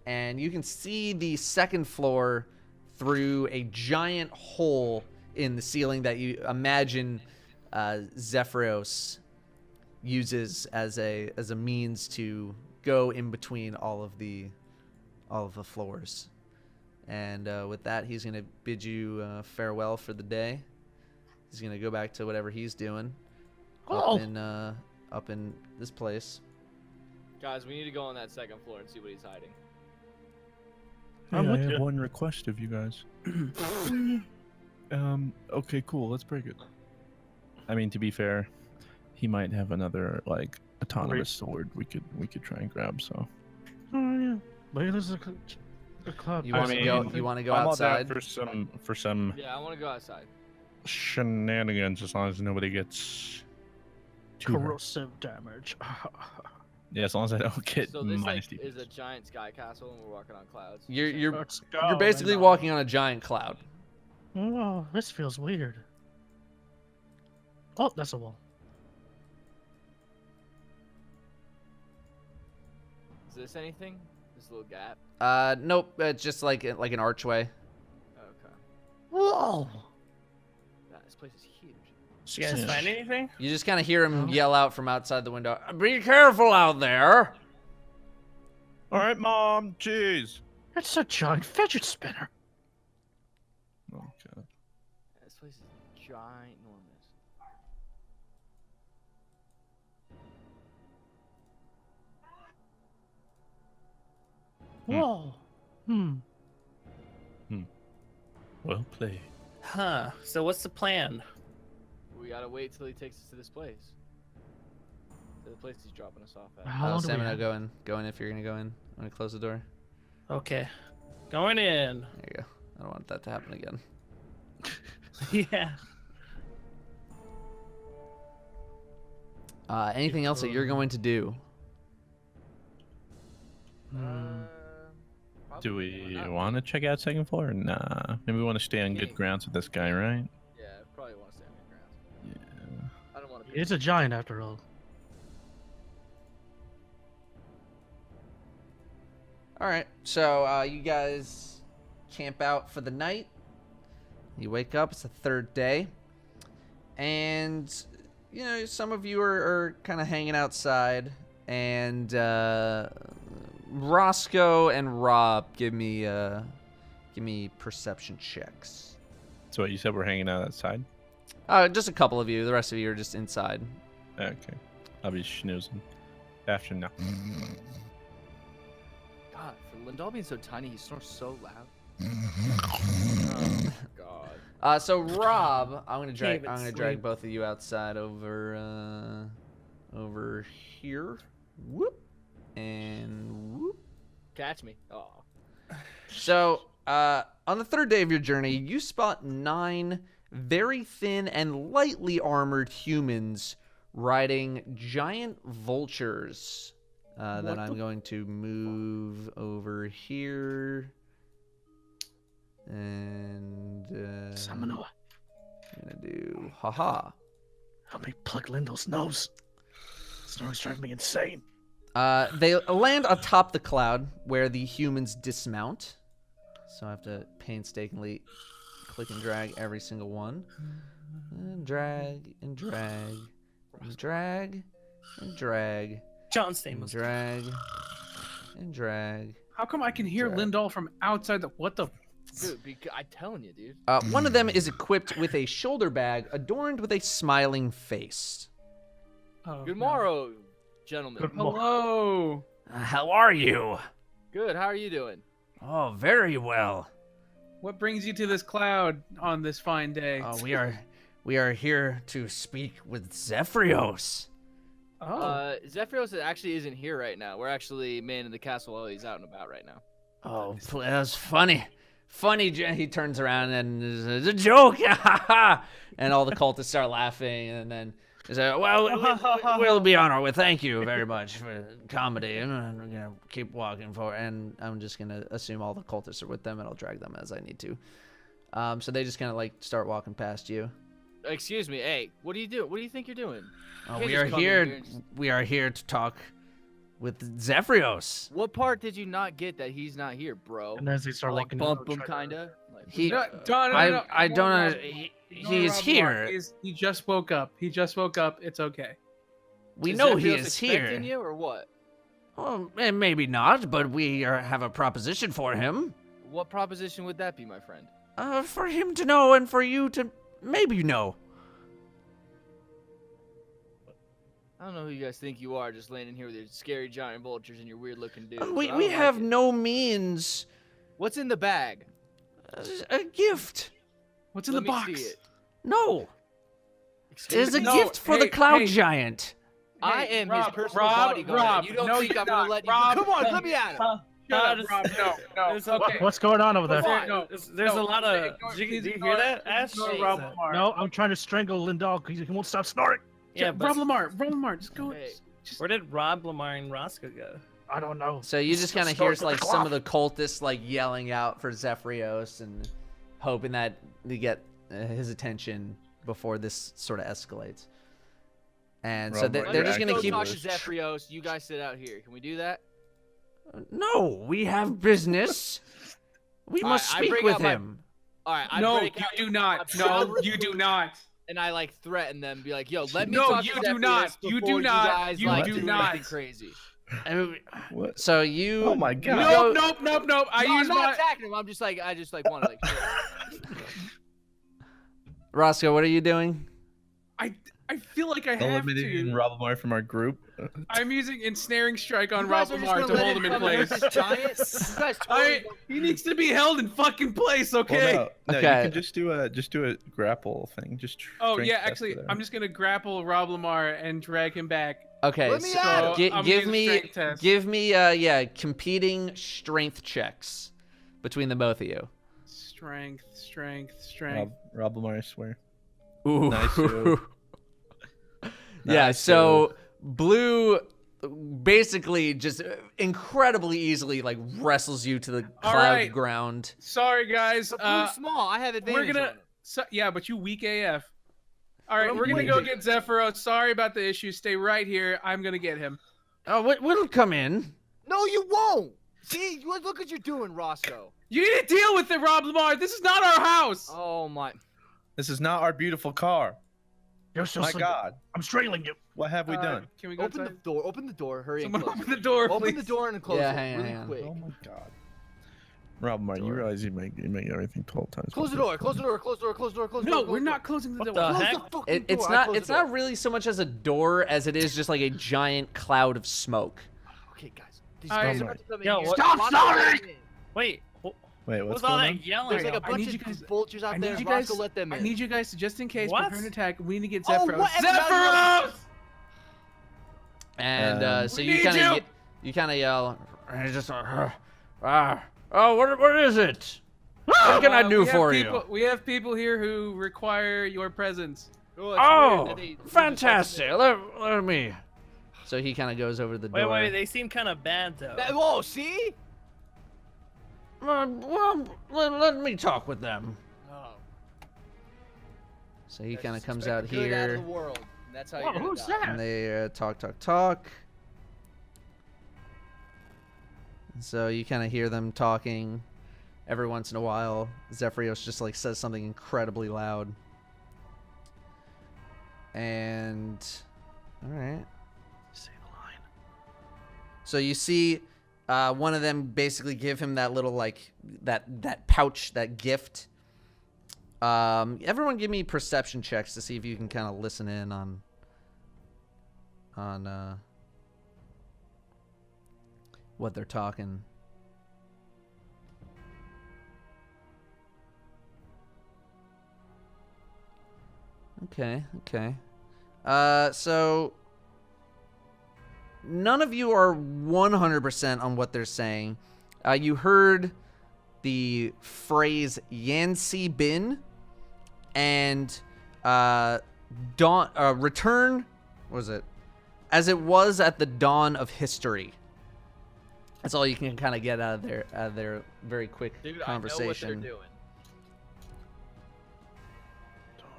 And you can see the second floor through a giant hole in the ceiling that you imagine Zephyros uses as a means to go in between all of the floors. And with that, he's gonna bid you farewell for the day. He's gonna go back to whatever he's doing up in this place. Guys, we need to go on that second floor and see what he's hiding. Hey, I'm I with have you. one request of you guys. Okay, cool. Let's break it. I mean, to be fair, he might have another like autonomous sword we could try and grab. So Oh yeah. Maybe there's a club. You want to go? You want to go I'm all outside? down for some Yeah, I want to go outside. shenanigans as long as nobody gets too hurt. corrosive damage. Yeah, as long as I don't get So this minus like, is a DPS. giant sky castle, and we're walking on clouds. You're Let's go, basically man. walking on a giant cloud. Oh, this feels weird. Oh, that's a wall. Is this anything? This little gap? Nope. It's just like an archway. Okay. Whoa! Yeah, this place is huge. You guys find anything? You just kind of hear him yell out from outside the window. Be careful out there. All right, Mom. Jeez. It's a giant fidget spinner. Okay. Yeah, this place is ginormous. Whoa. Hmm. Well played. Huh. So what's the plan? We gotta wait till he takes us to this place. To the place he's dropping us off at. How long do we Stamina, have? go in if you're gonna go in. I'm gonna close the door. Okay. Going in. There you go. I don't want that to happen again. Yeah. Anything else that you're going to do? Hmm. Probably Do we not. want to check out second floor? Or nah. Maybe we want to stay on good grounds with this guy, right? Yeah, probably want to stay on the ground. Yeah. I don't want to. It's a giant after all. All right. So you guys camp out for the night. You wake up. It's the third day, and you know some of you are kind of hanging outside, and Roscoe and Rob give me perception checks. So what, you said we're hanging out outside? Just a couple of you. The rest of you are just inside. Okay. I'll be snoozing. After now. God, for Lindal being so tiny, he snores so loud. Oh God. So Rob, I'm gonna Can't drag even drag sleep. both of you outside over here. Whoop and whoop. Catch me. Oh. So on the third day of your journey, you spot 9 very thin and lightly armored humans riding giant vultures. That I'm going to move over here. And Samanoa, I'm gonna do haha. help me plug Lindell's nose. Snoring's driving me insane. They land atop the cloud where the humans dismount. So I have to painstakingly click and drag every single one. And drag and drag and drag and drag John and Stamos. drag and drag. How come I can hear Drag. Lindall from outside the? What the? Dude, I'm telling you, dude. One of them is equipped with a shoulder bag adorned with a smiling face. Oh, Good no. morrow, gentlemen. Hello. How are you? Good. How are you doing? Oh, very well. What brings you to this cloud on this fine day? We are here to speak with Zephyros. Oh, Zephyros actually isn't here right now. We're actually manning the castle while he's out and about right now. Oh, that's funny. Funny, he turns around and it's a joke. And all the cultists start laughing. And then He said, well, we'll be on our way. Thank you very much for comedy. And I'm going to keep walking forward. And I'm just going to assume all the cultists are with them, and I'll drag them as I need to. So they just kind of like start walking past you. Excuse me. Hey, what do you do? What do you think you're doing? You We can't are just come in here. and just- We are here to talk with Zephyros. What part did you not get that he's not here, bro? And as they start Like walking, bump down, him, try to- kinda. Like, He, No, no, no, I ignore don't Rob. know. He Ignore is Rob here. Lamar. He just woke up. He just woke up. It's okay. We is know he Zephyros is expecting here. you or what? Well, maybe not, but we have a proposition for him. What proposition would that be, my friend? For him to know and for you to maybe know. I don't know who you guys think you are, just landing here with your scary giant vultures and your weird-looking dudes. We but I we don't like have it. no means. What's in the bag? A gift. What's in Let the me box? see it. No, Excuse it's a me? No, gift for the hey, cloud hey. giant. I Hey, am Rob, his personal Rob, bodyguard. Rob, you don't no, think you're I'm gonna not. let you? Rob, Come on, let me at him. Shut up, it's- Rob. No, no. it's Okay. What's going on over there? Come on. There's No, a lot of. ignore- Do you please hear ignore- that, Ash? ignore Jesus. Rob Lamar. No, I'm trying to strangle Lindal because he won't stop snoring. Yeah, Rob but Lamar, just go. Hey. where did Rob, Lamar, and Roscoe go? I don't know. So you just kind of hear Start with like the some of clock. the cultists like yelling out for Zephyros and hoping that they get his attention before this sort of escalates. And so Rob, they're you're just gonna actually keep. Talk to Zephyros. You guys sit out here. Can we do that? No, we have business. We All must right, I speak bring with out my- him. All right. I No, break you out- do not. I No, break you out- do not. And I like threaten them, be like, "Yo, let me No, talk you to do Zephyros not. You do before not. guys, You like, do do not. anything crazy." I mean, What? so you. Oh my you God. go- Nope. I No, use I'm not my. attacking him. I'm just like, I just like want to like. Roscoe, what are you doing? I feel like I have Eliminating to. Rob Lamar from our group. I'm using ensnaring strike on You Rob guys are just Lamar gonna to let hold him in come with place. this giant? You guys totally He needs to be held in fucking place, okay? Well, no, Okay. you can just do a grapple thing. Just Oh strength yeah, test actually, there. I'm just gonna grapple Rob Lamar and drag him back. Okay, Let me so at him. I'm give gonna me strength test. give me competing strength checks between the both of you. Strength. Rob Lamar, I swear. Ooh. Nice, Joe. Yeah, Nice, so Blue basically just incredibly easily like wrestles you to the All cloud right. ground. Sorry guys. But Blue's small. I have advantage. We're gonna. on him. Yeah, but you weak AF. All right, I'm we're gonna weak. go get Zephyros. Sorry about the issue. Stay right here. I'm gonna get him. Oh, we'll come in. No, you won't. See, look what you're doing, Roscoe. You need to deal with it, Rob Lamar. This is not our house. Oh my. This is not our beautiful car. You're so My sleepy. God, I'm strangling you. what have we done? Can we go Open the outside? door. Open the door. Hurry and Someone close open it. the door, Open please. the door and close Yeah, it hang on, really hang on. quick. Oh my God. Rob Lamar, you Door. realize you make everything 12 times. Close the more door. Close the door. Close the door. Close the door. Close the door. No, close we're the not closing the What door. the Close heck? the fucking It's door. I not closed it's the door. not really so much as a door as it is just like a giant cloud of smoke. Okay, guys. These I- guys are about to come in Yo, here. what- Stop Roscoe, snoring! let them in. Wait, Wait, what's what's all going that on? yelling? There's like a I bunch need of you guys- vultures out I there. need you Roscoe, guys. let them in. I need you guys to just in case What? prepare an attack. We need to get Oh, Zephyros. what? Zephyros! And so We you need kind of you! you kind of yell, and it's just oh, what is it? What can I do we have for people, you? We have people here who require your presence. Oh, it's weird Oh, that they- fantastic! Let me. So he kind of goes over to the door. Wait, they seem kind of bad though. Whoa, see? Well, let me talk with them. Oh. So he Guys, kind of just comes expect out the good out of here, the world. And that's how Whoa, you're gonna who's die. that? and they talk. And so you kind of hear them talking. Every once in a while, Zephyros just like says something incredibly loud. And all right. Say the line. So you see one of them basically give him that little like that pouch, that gift. Everyone give me perception checks to see if you can kind of listen in on what they're talking. Okay. So none of you are 100% on what they're saying. You heard the phrase Yancy Bin, and return. What was it? As it was at the dawn of history. That's all you can kind of get out of their very quick conversation. I know what they're doing.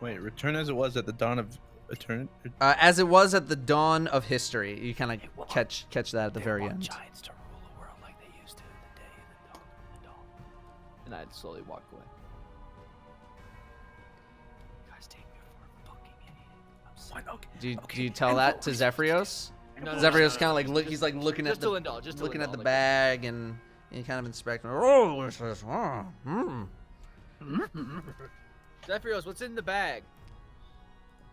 Wait, return as it was at the dawn of eternity. As it was at the dawn of history. You kind of catch that at the very end. Giants to rule the world like they used to in the day of the dawn. And I'd slowly walk away. You guys take me for a fucking idiot. I'm sorry. Do you tell that to Zephyros? No, Zephyros kind of like look. He's like looking at Just to Lindal, just to looking at Lindal, the like- bag and kind of inspecting. Oh, what's this? Zephyros, what's in the bag?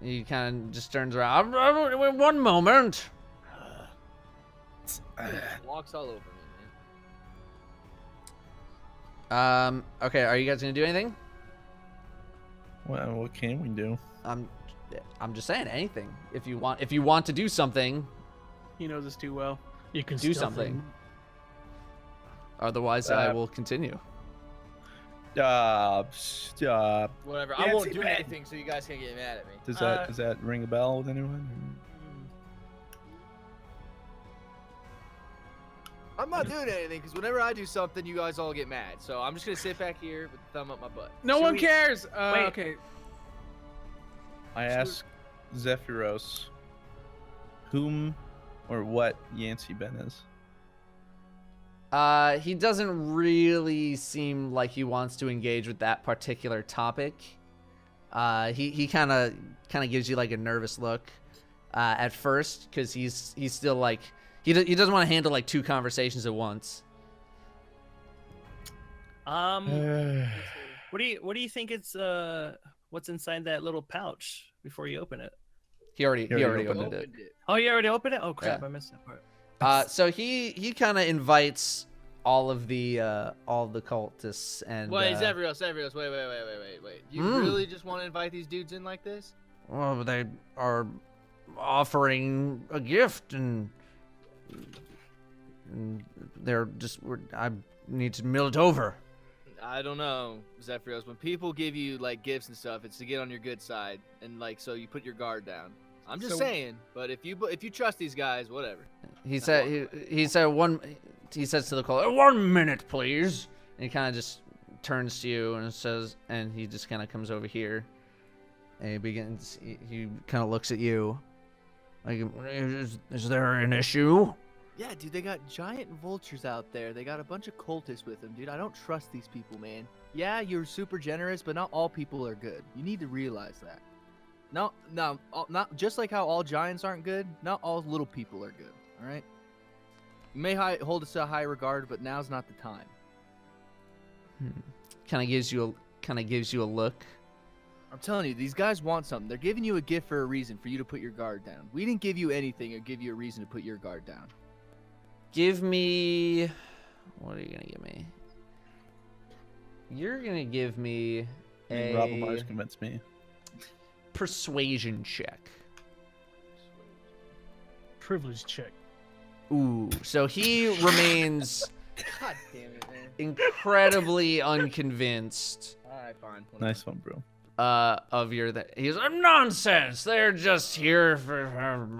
He kind of just turns around. One moment. Walks all over me, man. Okay. Are you guys gonna do anything? Well, what can we do? I'm just saying anything. If you want to do something, He knows us too well. You can do stealth something. him. Otherwise, I will continue. Stop. Whatever. Yeah, I won't it's do bad. anything so you guys can't get mad at me. Does that ring a bell with anyone? I'm not doing anything because whenever I do something, you guys all get mad. So I'm just gonna sit back here with the thumb up my butt. No Should one we- cares. Wait. Okay. I ask Zephyros whom or what Yancey Ben is. He doesn't really seem like he wants to engage with that particular topic. He kind of gives you like a nervous look at first because he's still like he doesn't want to handle like two conversations at once. What do you think it's what's inside that little pouch before you open it? He already already opened opened it. Oh, you already opened it? Oh crap, Yeah. I missed that part. So he kind of invites all of the cultists and. Wait, Zephyros, wait. You really just want to invite these dudes in like this? Well, they are offering a gift and they're just. I need to mill it over. I don't know, Zephyros. When people give you like gifts and stuff, it's to get on your good side, and like so you put your guard down. I'm just So- saying. But if you trust these guys, whatever. He said he says to the caller, 1 minute, please. And he kind of just turns to you and says, and he just kind of comes over here, and he kind of looks at you, like, is there an issue? Yeah, dude, they got giant vultures out there. They got a bunch of cultists with them, dude. I don't trust these people, man. Yeah, you're super generous, but not all people are good. You need to realize that. No, not just like how all giants aren't good. Not all little people are good. All right. You may hold us to a high regard, but now's not the time. Kind of gives you a look. I'm telling you, these guys want something. They're giving you a gift for a reason, for you to put your guard down. We didn't give you anything or give you a reason to put your guard down. Give me. What are you gonna give me? You're gonna give me Rob Lamar's a convinced me. persuasion check. Privilege check. Ooh, so he remains God damn it, man. incredibly unconvinced All right, fine. Nice one, bro. of your he's like, nonsense, they're just here for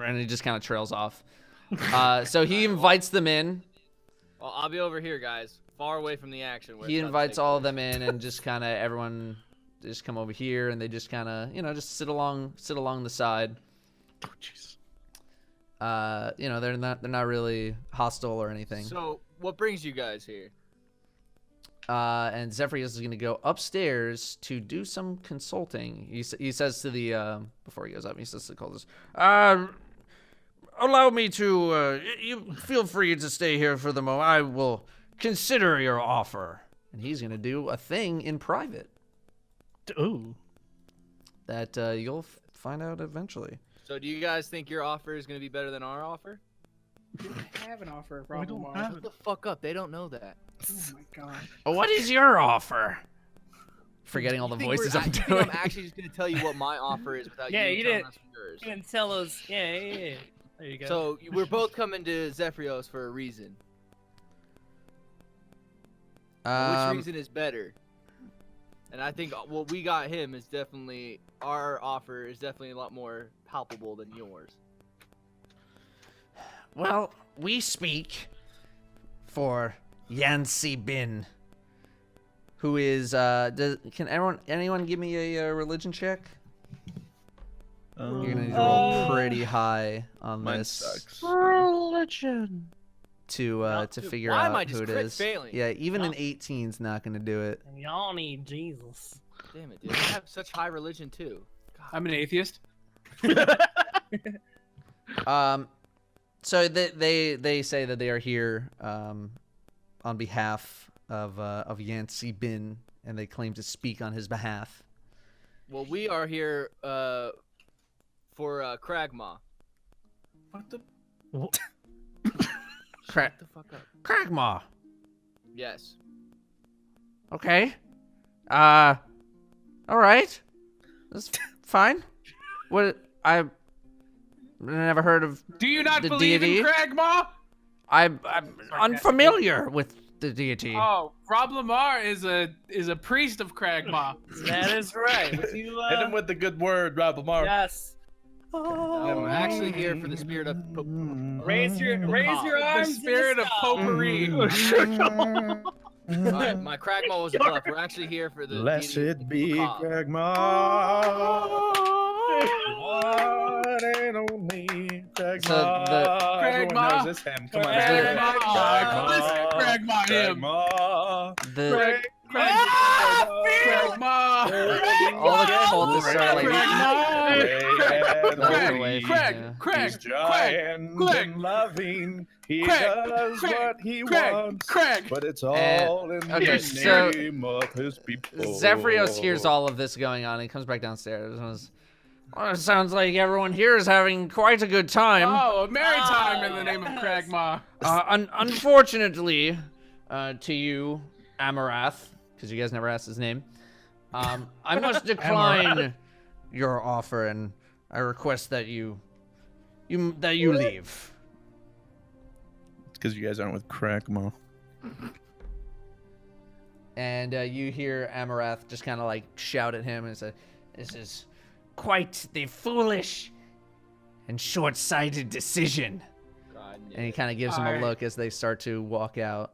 and he just kind of trails off. So he invites them in. Well, I'll be over here, guys, far away from the action. Where He it's about to invites take all of place. them in and just kind of everyone just come over here and they just kind of just sit along the side. Oh, jeez. They're not really hostile or anything. So, what brings you guys here? And Zephyros is going to go upstairs to do some consulting. He says to the before he goes up, he says to the cultist, allow me to. You feel free to stay here for the moment. I will consider your offer. And he's going to do a thing in private Ooh. that you'll find out eventually. So, do you guys think your offer is going to be better than our offer? I have an offer, We Rob don't Lamar. have Shut the fuck up. They don't know that. Oh my god. What is your offer? Forgetting all the You think voices we're- I'm you think doing. I'm actually just going to tell you what my offer is without Yeah, you you telling did. us yours. You didn't tell us. Yeah. There you go. So, we're both coming to Zephyros for a reason. Which reason is better? And I think what we got him is definitely our offer is definitely a lot more palpable than yours. Well, we speak for Yancy Bin, who is can anyone give me a religion check? You're gonna need to roll pretty high on Mine this sucks. Religion. to Dude, figure why am I out just who it crit is. failing? Yeah, even an 18's not gonna do it. Y'all need Jesus. Damn it, dude. I have such high religion too. I'm an atheist. So they say that they are here on behalf of Yancy Bin, and they claim to speak on his behalf. Well, we are here for Kragma. What the? Crag, Shut the fuck up. Kragmaw. Yes. Okay. All right. That's fine. What I've never heard of. Do you not The believe deity? in Kragmaw? I'm unfamiliar with the deity. Oh, Rob Lamar is a priest of Kragmaw. That is right. Would you, Hit him with the good word, Rob Lamar. yes. No, we're actually here for the spirit of Raise your arms. The spirit of potpourri. Alright, my Kragma was a bluff. We're actually here for the Blessed deity be Macabre. Kragma. One and only Kragma. So the- Everyone Kragma. knows this hymn. Come on. Kragma. Kragma. Listen, Kragma him. Kragma. The Kragma. all the cultists are like Craig, He's giant Craig. and loving. He Craig, does Craig, what he Craig, wants. Craig. But it's And- all in okay, the so name of his people. Zephyros hears all of this going on. And he comes back downstairs and goes, "Well, it sounds like everyone here is having quite a good time. Oh, a merry time in the name of Kragma. Unfortunately, to you, Amarath, because you guys never asked his name, I must decline your offer, and I request that you leave." Because you guys aren't with Kragma. And you hear Amarath just kind of like shout at him and say, "This is quite the foolish and short-sighted decision." God, And he kind of gives him a Alright. look as they start to walk out.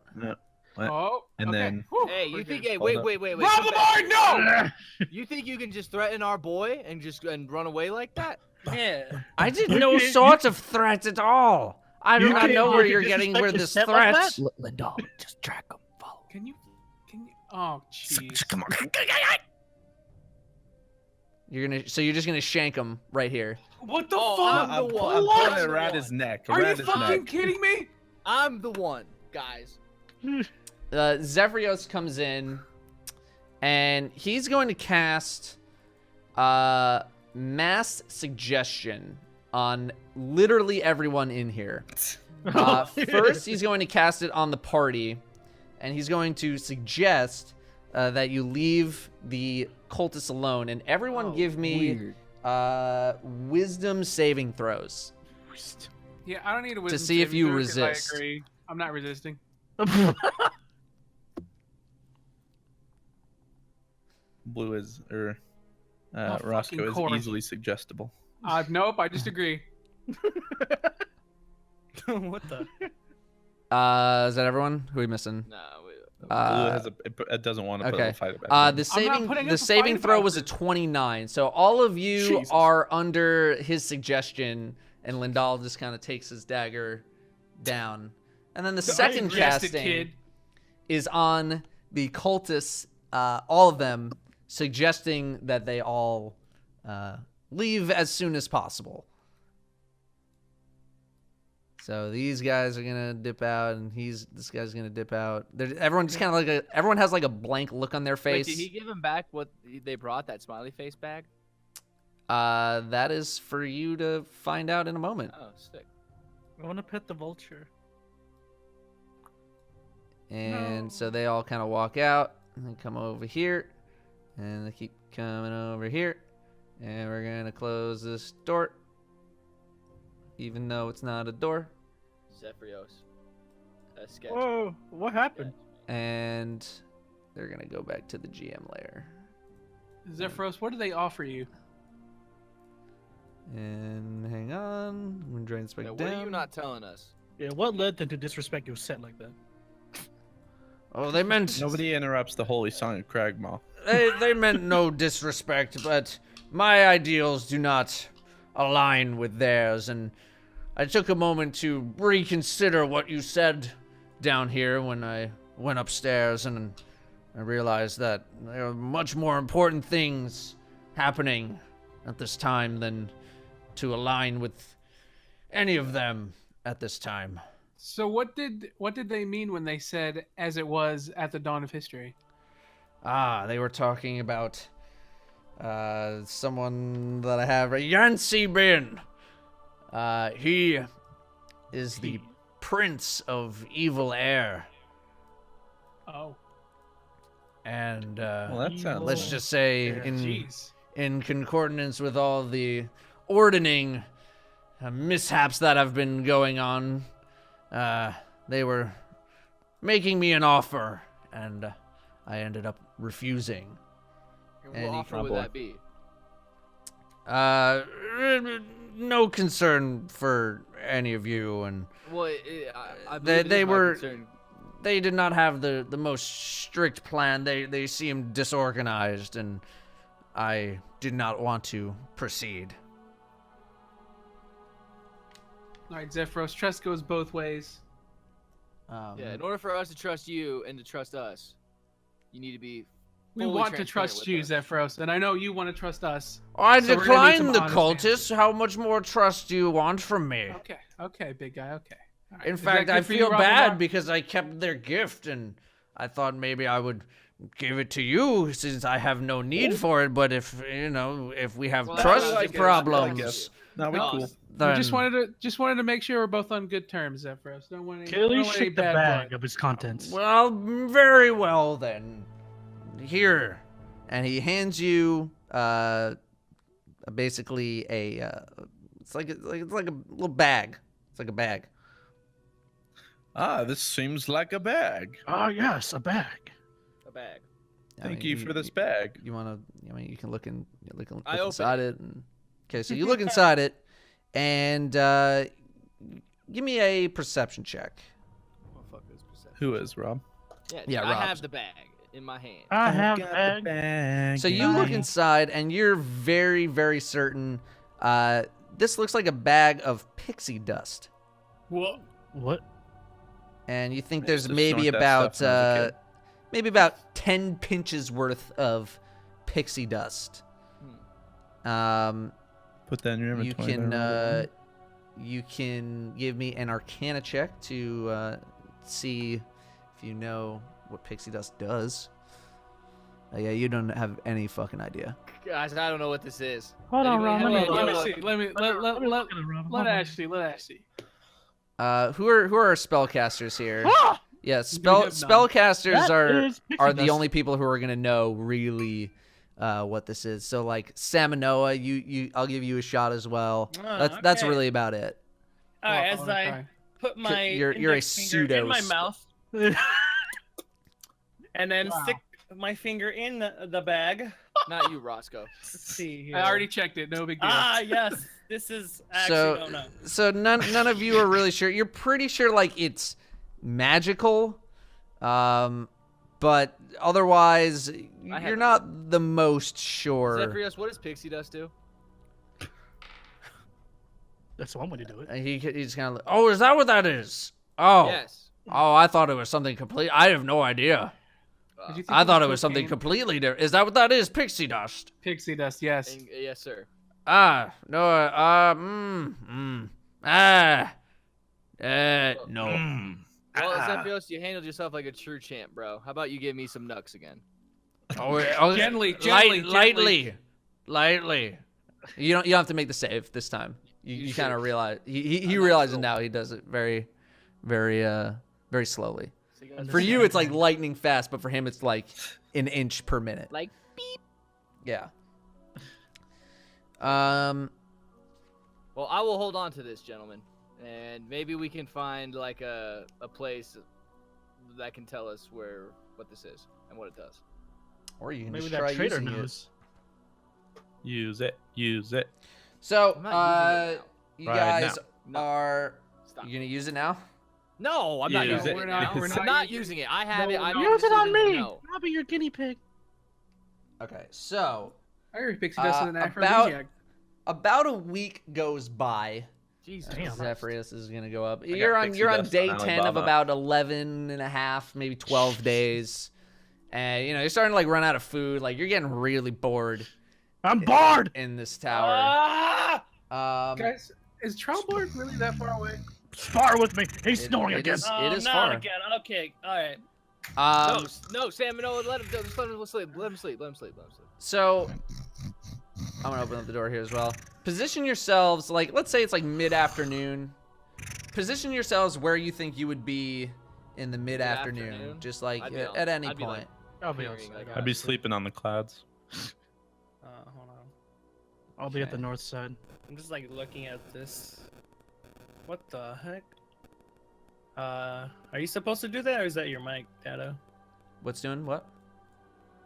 Oh, And okay. then- Whew, Hey, you we're think? good. Hey, Hold wait, up. wait. Rob come back. Lamar, no! You think you can just threaten our boy and run away like that? Yeah. I did no sort of threat at all. I do You not can- know you where can you're getting disrespect where his this step like threat. that? Lindell, just track him, follow. Can you? Oh, jeez. Come on. So you're just gonna shank him right here. What the Oh, fuck? I'm the one. I'm What? pulling it around his neck. Are you Around his fucking neck. kidding me? I'm the one, guys. Zephyros comes in, and he's going to cast mass suggestion on literally everyone in here. First, he's going to cast it on the party, and he's going to suggest that you leave the cultists alone, and everyone give me wisdom saving throws. Yeah, I don't need a wisdom see if saving you throw 'cause resist. I agree. I'm not resisting. Blue is, or Oh, Roscoe fucking is course. easily suggestible. Nope, I disagree. What the? Is that everyone? Who are we missing? Nah, wait. Blue has it doesn't want to put okay. a fight back. The I'm not saving putting the up a saving fight throw about was a this. 29. So all of you Jesus. are under his suggestion, and Lindal just kind of takes his dagger down. And then the second Suggested, casting kid. is on the cultists, all of them, suggesting that they all leave as soon as possible. So these guys are gonna dip out, and this guy's gonna dip out. Everyone just kind of like everyone has like a blank look on their Wait, face. did he give him back what they brought? That smiley face bag? That is for you to find out in a moment. Oh, sick. I want to pet the vulture. And so they all kind of walk out, and they come over here, and they keep coming over here, and we're gonna close this door, even though it's not a door. Zephyros. That's sketch. Whoa! What happened? And they're gonna go back to the GM layer. Zephyros, what do they offer you? And hang on, I'm gonna drain this back Yeah, down. what are you not telling us? Yeah, what led them to disrespect your set like that? Oh, they meant Nobody interrupts the holy song of Cragmaw. they meant no disrespect, but my ideals do not align with theirs, and I took a moment to reconsider what you said down here when I went upstairs, and I realized that there are much more important things happening at this time than to align with any of them at this time. So what did they mean when they said "as it was at the dawn of history"? Ah, they were talking about someone that I have, Yancy Bin. He is the prince of evil air, Oh, and Well, that sounds. let's just say jeez. in concordance with all the ordaining mishaps that have been going on, they were making me an offer, and I ended up refusing. What And he- offer would that be? No concern for any of you, and Well, I They- believe it they is my were- concern. they did not have the most strict plan. They seemed disorganized, and I did not want to proceed. All right, Zephyros, trust goes both ways. Yeah, in order for us to trust you and to trust us, you need to be. We fully want to transparent trust with you, us. Zephyros, and I know you want to trust us. I So we're gonna need decline some the honest cultists. answers. How much more trust do you want from me? Okay, big guy. Okay. All right. In Is that fact, good I for you, feel Robin bad Rock? because I kept their gift, and I thought maybe I would give it to you since I have no need for it. But if if we have Well, trust I like it. problems, I guess. No, we No, cool. We then just wanted to make sure we're both on good terms, Zephyros. Don't want any, Can you at don't least want any shake the bad bag blood. of his contents? well, very well then. Here, and he hands you basically it's like a little bag. It's like a bag. Ah, this seems like a bag. Oh yes, a bag. A bag. Thank you for this bag. You want to? I mean, you can look I open inside it. Okay, so you look inside it, and give me a perception check. Oh, fuck this perception. Who is Rob? Yeah, I Rob's. have the bag in my hand. I have got a the bag. bag. So you look inside, and you're very, very certain. This looks like a bag of pixie dust, Whoa. What? and you think I there's used to maybe snort that stuff when I was a about kid. maybe about 10 pinches worth of pixie dust. Put that in your You inventory. can there, you can give me an Arcana check to see if you know what pixie dust does. Yeah, you don't have any fucking idea. Guys, I don't know what this is. Hold on, Anybody Ron. have Let any me idea see. Let me look at it, Rob. let Hold on. Ashley. Let Ashley. Who are our spellcasters here? Ah! Yeah, have none. spellcasters That are is pixie the dust. only people who are gonna know really what this is. So like Samanoa, you I'll give you a shot as well. That's okay. really about it. All right, as I'll I try. put my You're a index finger in my pseudo- mouth and then Wow. stick my finger in the bag. Not you, Roscoe. Let's see here. I already checked it. No big deal. Ah, yes. This is actually So no. so none of you are really sure. You're pretty sure like it's magical, but otherwise have you're it. not the most sure. Zephyros, what does pixie dust do? That's one way to do it. He's kind of like, oh, is that what that is? Oh, Yes. oh, I thought it was something complete. I have no idea. Did you think I thought it was cocaine? something completely different. Is that what that is? Pixie dust. Pixie dust. Yes. Yes, sir. Ah, no, no. Well, Zephyros, you handled yourself like a true champ, bro. How about you give me some nucks again? Oh, Gently. lightly. You don't have to make the save this time. You You kind of sure? realize he I'm not realizes sure. now he does it very, very slowly. So you guys- For you, it's like lightning fast, but for him, it's like an inch per minute. like beep. Yeah. Well, I will hold on to this, gentlemen, and maybe we can find like a place that can tell us what this is and what it does. Or you can Maybe just that try trader using knows. Use it. Use it. So, I'm not using it you Right guys now. No. are. Stop. You gonna use it now? No, I'm not Use using it. it. We're not- now. we're I'm not not using using it. I have it. I'm Use it on me. No. I'll be your guinea pig. Okay, so I hear pixie dust in an about aphrodisiac. about a week goes by. Jesus. Damn. Zephyros is gonna go up. got You're on pixie you're on dust day on 10 of Alibaba. about 11 and a half, maybe 12 days. And you're starting to like run out of food. Like you're getting really bored I'm bored. in this tower. Ah! Guys, is Trelleborg really that far away? Spar with me. He's snoring it again. is- Oh, it is not far. again. Okay, all right. No, Sam, no, let him sleep. Let him sleep. So I'm gonna open up the door here as well. Position yourselves, like let's say it's like mid-afternoon. Position yourselves where you think you would be in the mid-afternoon, Mid-afternoon? just like I'd be at any I'd be point. like- I'll be Hearing, outside. like, I'd be sleeping on the clouds. Hold on. I'll be at the Okay. north side. I'm just like looking at this. What the heck? Are you supposed to do that, or is that your mic, Dado? What's doing what?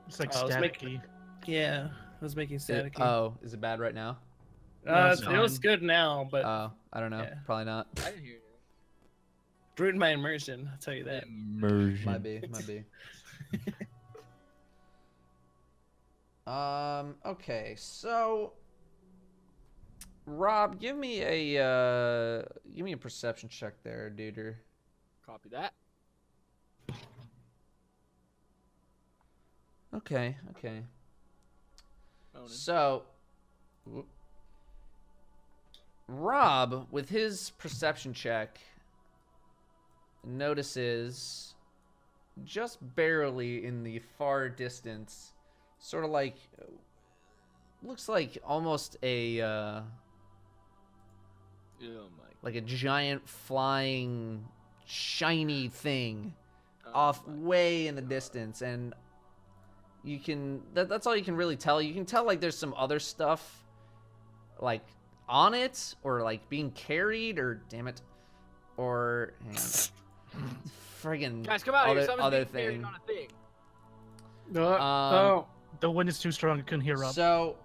It's like Oh, let's make- staticky. Yeah, I was making static. Oh, is it bad right now? No, it's it was fine. good now, but Oh, I don't know. yeah. Probably not. I didn't hear you. ruined my immersion. I'll tell you that. Immersion. Might be. Might be. Okay, so Rob, give me a perception check there, duder. Copy that. Okay. Onin. So Rob, with his perception check, notices just barely in the far distance, sort of like, looks like almost a Oh my. like a giant flying shiny thing Oh off my. way in the distance, and you can that's all you can really tell. You can tell like there's some other stuff like on it, or like being carried, or damn it, or hang on. Friggin' Guys, come out here. other, Someone's other being carried thing. on a thing. Oh, The wind is too strong. I couldn't hear Rob. So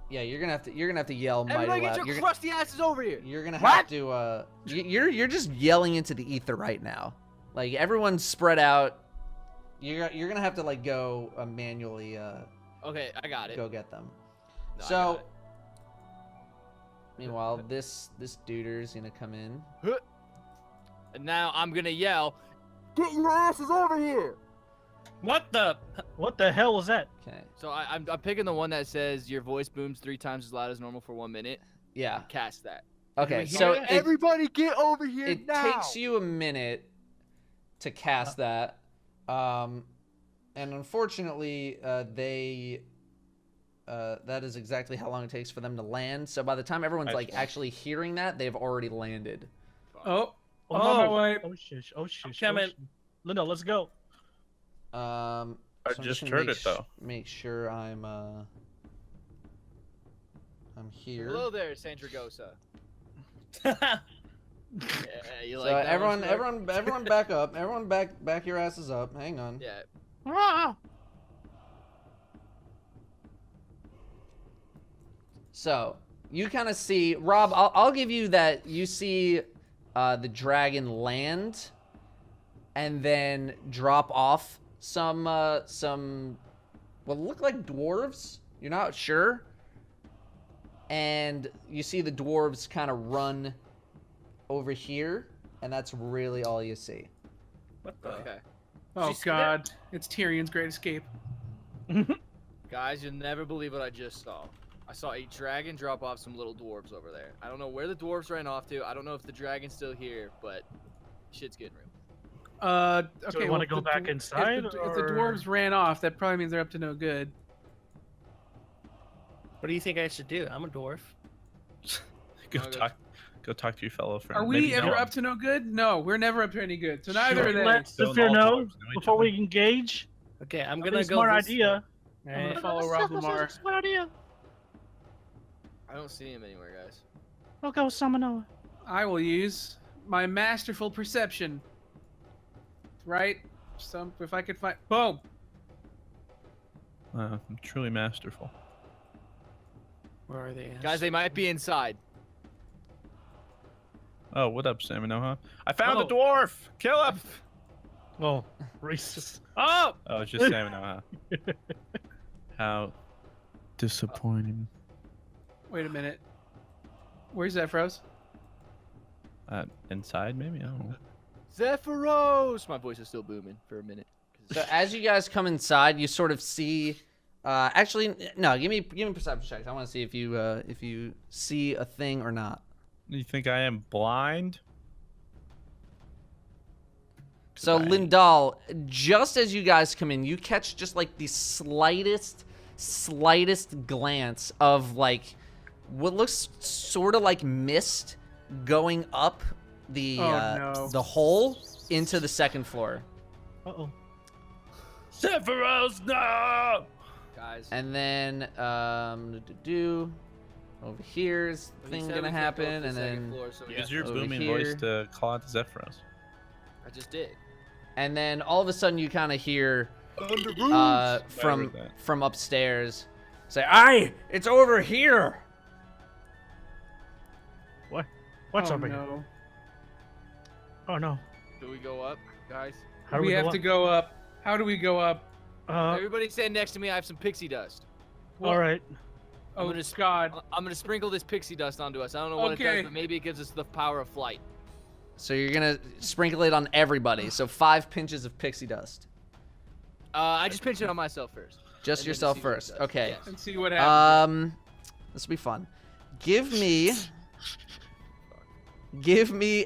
yeah, you're gonna have to yell mighty Everybody loud. get your You're, crusty asses over here. you're gonna have to you're just yelling into the ether right now. Like everyone's spread out. You're gonna have to like go manually Okay, I got it. go get them. No, I So got it. meanwhile, this duder's gonna come in. And now I'm gonna yell, "Get your asses over here!" What the? What the hell was that? Okay. So I'm picking the one that says your voice booms 3 times as loud as normal for 1 minute. Yeah. Cast that. Okay. we So hear it? Everybody get over here it now! takes you a minute to cast that, and unfortunately, that is exactly how long it takes for them to land. So by the time everyone's like actually hearing that, they've already landed. oh, Oh, oh, no. wait. Oh, shush. Oh, shush. coming. Oh, shush. Linda, let's go. So I I'm just gonna heard make it, though. Make sure I'm here. Hello there, Sandragosa. Yeah, you So like that one, everyone, Shrek? everyone, back up. Everyone, back your asses up. Hang on. Yeah. Ah! So you kind of see, Rob. I'll give you that. You see the dragon land, and then drop off some what look like dwarves. You're not sure, and you see the dwarves kind of run over here, and that's really all you see. What the? Okay. Oh She's- God, it's Tyrion's Great Escape. Guys, you'll never believe what I just saw. I saw a dragon drop off some little dwarves over there. I don't know where the dwarves ran off to. I don't know if the dragon's still here, but shit's getting real. Okay, Do we want to well, go back inside? If the or- dwarves ran off, that probably means they're up to no good. What do you think I should do? I'm a dwarf. Go I'll go- talk to your fellow friend. Are we Maybe ever no. up to no good? No, we're never up to any good. So neither Sure. are they. Let Don't Zephyr all know dwarves know each before we other? engage. Okay, I'm That'd gonna be a go. smart visit- idea. I'm gonna Alright. follow Rob Lamar. Smart idea. I don't see him anywhere, guys. I'll go summon Noah. I will use my masterful perception. Right? If I could find. Boom. Truly masterful. Where are they? Guys, they might be inside. Oh, what up, Samanoha? I found Oh. the dwarf! Kill him! Oh, racist. Oh, Oh, it's just Samanoha. How disappointing. Wait a minute. Where's Zephyros? Inside, maybe? I don't know. Zephyros! My voice is still booming for a minute. So as you guys come inside, you sort of see. Actually, no. Give me perception checks. I want to see if you see a thing or not. You think I am blind? So Goodbye. Lindal, just as you guys come in, you catch just like the slightest glance of like what looks sort of like mist going up the no. the hole into the second floor. Uh-oh. Zephyros, no! Guys. And then over here's he thing said gonna we could go happen, up the and second then floor, so Use your Over booming here. voice to call out to Zephyros. I just did. all of a sudden you kind of hear I from heard that. from upstairs say, "Aye, it's over here." What? What's oh, up here? no. Oh no. Do we go up, guys? How do We go have up? to go up. How do we go up? Everybody stand next to me. I have some pixie dust. All right. Oh, gonna God. I'm gonna sprinkle this pixie dust onto us. I don't know what it Okay. does, but maybe it gives us the power of flight. So you're gonna sprinkle it on everybody. So 5 pinches of pixie dust. I just pinch it on myself first. Just And then to yourself see what it first. does. Okay. Yes. And see what happens. This will be fun. Give me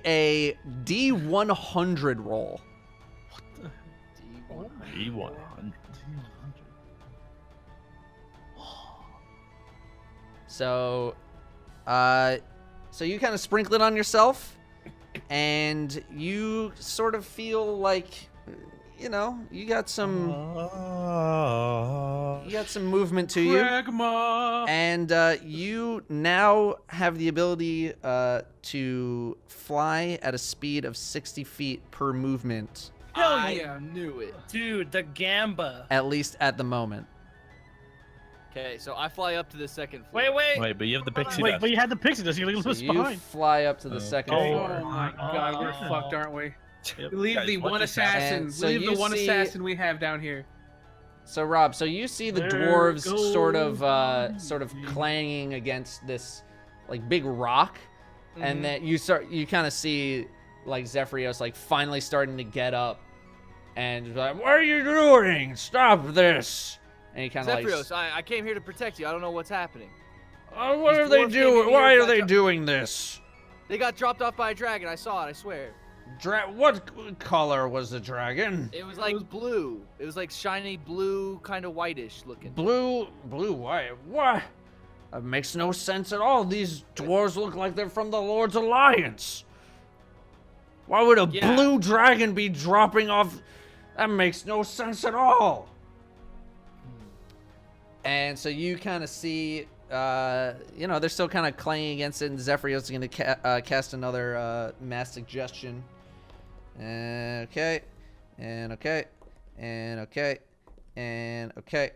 a D100 roll. E100. So, so you kind of sprinkle it on yourself, and you sort of feel like, you know, you got some movement to you. Pragma. And you now have the ability to fly at a speed of 60 feet per movement, Hell I yeah. knew it. dude, the gamba. at least at the moment. Okay, so I fly up to the second floor. Wait. Wait, but you have the pixie Wait, dust. but you had the pixie dust. You leave So us you behind. fly up to the second Okay. Oh floor. my God, we're fucked, aren't we? Yep. We leave Guys, the what one just happened? assassin. And so Leave the you one see- assassin we have down here. So Rob, so you see the There dwarves goes sort the of clanging against this like big rock, and then you kind of see like Zephyros like finally starting to get up, and he's like, "What are you doing? Stop this!" And he kind of like, Zephyros, I came here to protect you. I don't know what's happening. "Oh, what These are they dwarves came in doing? here Why and are they got doing this? They got dropped off by a dragon. I saw it. I swear. What color was the dragon? It was like blue. It was like shiny blue, kind of whitish looking. Blue, white. What? That makes no sense at all. These dwarves look like they're from the Lord's Alliance. Why would a Yeah. blue dragon be dropping off? That makes no sense at all. And so you kind of see, you know, they're still kind of clanging against it, and Zephyros is going to cast another mass suggestion. Okay, and okay, and okay, and okay.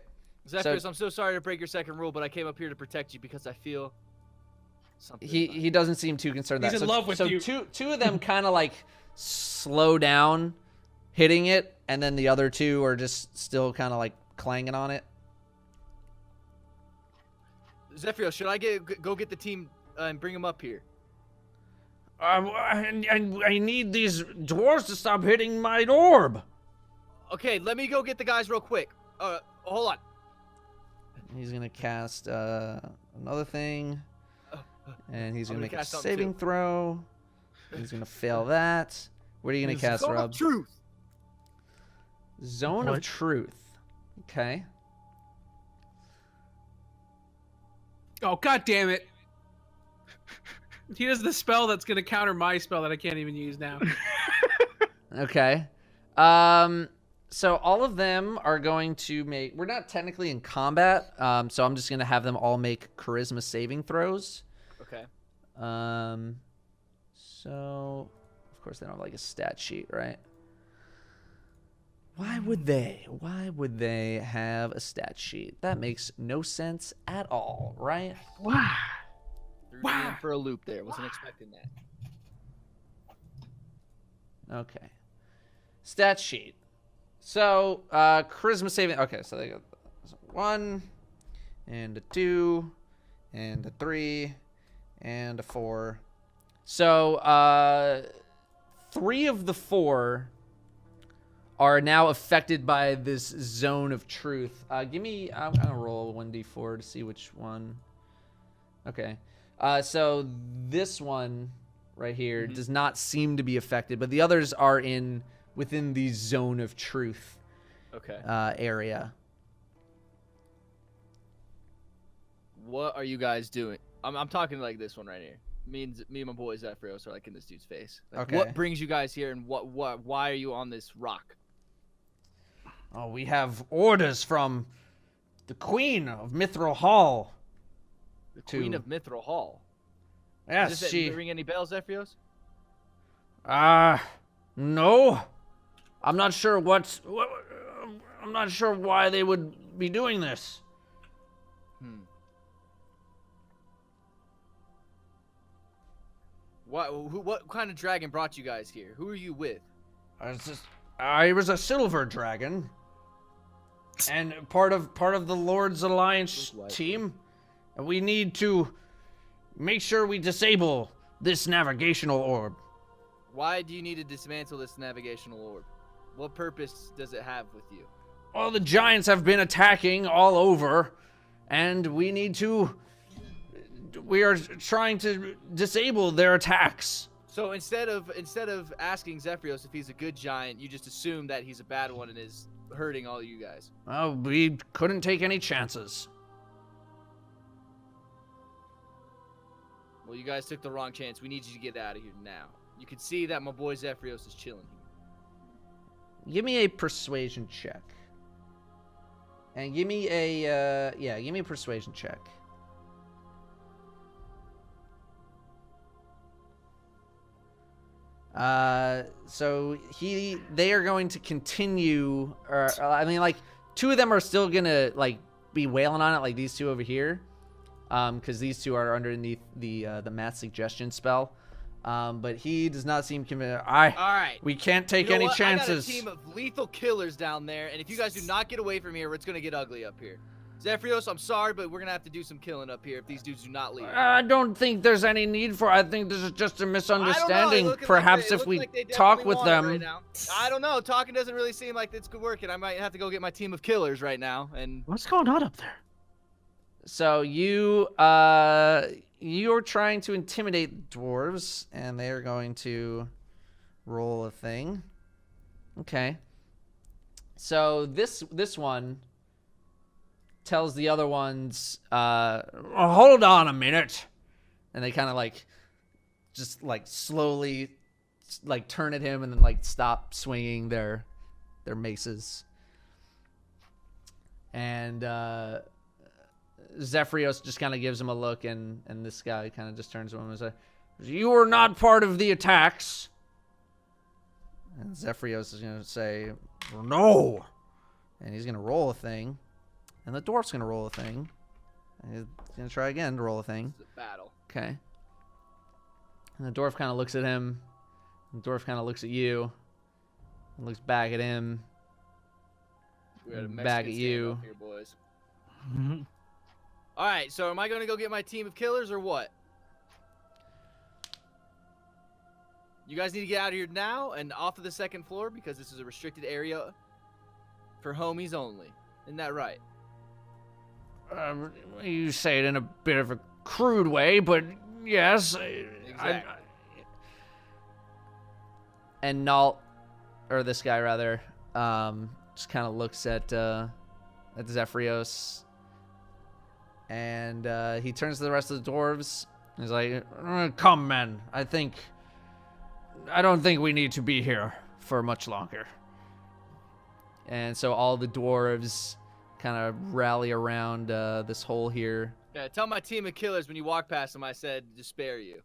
Zephyros, I'm so sorry to break your second rule, but I came up here to protect you because I feel something. He doesn't seem too concerned. He's that. in love with you. So two of them kind of like slow down, hitting it, and then the other two are just still kind of like clanging on it. Zephyros, should I go get the team and bring them up here? I need these dwarves to stop hitting my orb. Okay, let me go get the guys real quick. Hold on. He's gonna cast another thing, and he's I'm gonna gonna make a cast something saving too. throw. He's gonna fail that. What are you gonna cast, Zone of Rob? Truth. Zone of What? Truth. Okay. Oh, God damn it. He does the spell that's going to counter my spell that I can't even use now. Okay. So all of them are going to make. We're not technically in combat, so I'm just gonna have them all make charisma saving throws. Okay. So of course they don't have like a stat sheet, right? Why would they? Why would they have a stat sheet? That makes no sense at all, right? Wow. Threw me in for a loop there. Wasn't expecting that. Okay. Stat sheet. So, charisma saving. Okay, so they got 1, and a 2, and a 3, and a 4. So, 3 of the 4 are now affected by this zone of truth. Give me. I'm gonna roll 1d4 to see which one. Okay. So this one right here does not seem to be affected, but the others are within the zone of truth. Okay. Area. What are you guys doing? I'm talking like this one right here. Me and my boy Zephyros are like in this dude's face. Like, Okay. What brings you guys here, and why are you on this rock? Oh, we have orders from the Queen of Mithril Hall. The Queen of Mithril Hall. Yes, Does this ring any bells, Zephyros? No. I'm not sure I'm not sure why they would be doing this. What kind of dragon brought you guys here? Who are you with? I was a silver dragon, and part of the Lord's Alliance team. And we need to make sure we disable this navigational orb. Why do you need to dismantle this navigational orb? What purpose does it have with you? Well, the giants have been attacking all over, and we are trying to disable their attacks. So instead of asking Zephyros if he's a good giant, you just assume that he's a bad one and is hurting all you guys. Well, we couldn't take any chances. Well, you guys took the wrong chance. We need you to get out of here now. You can see that my boy Zephyros is chilling here. Give me a persuasion check. And give me a persuasion check. So they are going to continue, or I mean, like, 2 of them are still gonna like be wailing on it, like these 2 over here, because these 2 are underneath the math suggestion spell. But he does not seem convinced. All right. We can't take any chances. I got a team of lethal killers down there, and if you guys do not get away from here, it's gonna get ugly up here. Zephyros, I'm sorry, but we're gonna have to do some killing up here if these dudes do not leave. I don't think there's any need for. I think this is just a misunderstanding. Perhaps if we talk with them. Right now. I don't know. Talking doesn't really seem like it's working. I might have to go get my team of killers right now. And What's going on up there? So you're trying to intimidate dwarves, and they are going to roll a thing. Okay. So this one tells the other ones, hold on a minute. And they kind of like, just like slowly like turn at him and then like stop swinging their maces. And Zephyros just kind of gives him a look, and this guy kind of just turns to him and says, "You are not part of the attacks." And Zephyros is going to say, "No." And he's going to roll a thing. And the dwarf's going to roll a thing. And he's going to try again to roll a thing. it's a battle. Okay. And the dwarf kind of looks at him. And the dwarf kind of looks at you. And looks back at him. We got a Back Mexican at you. standoff here, boys. All right, so am I going to go get my team of killers or what? You guys need to get out of here now and off of the 2nd floor because this is a restricted area for homies only. Isn't that right? You say it in a bit of a crude way, but yes. Exactly. And Nalt, or this guy rather, just kind of looks at Zephyros, and he turns to the rest of the dwarves. And he's like, "Come, men. I don't think we need to be here for much longer." And so all the dwarves kind of rally around this hole here. Yeah, tell my team of killers when you walk past them I said to spare you.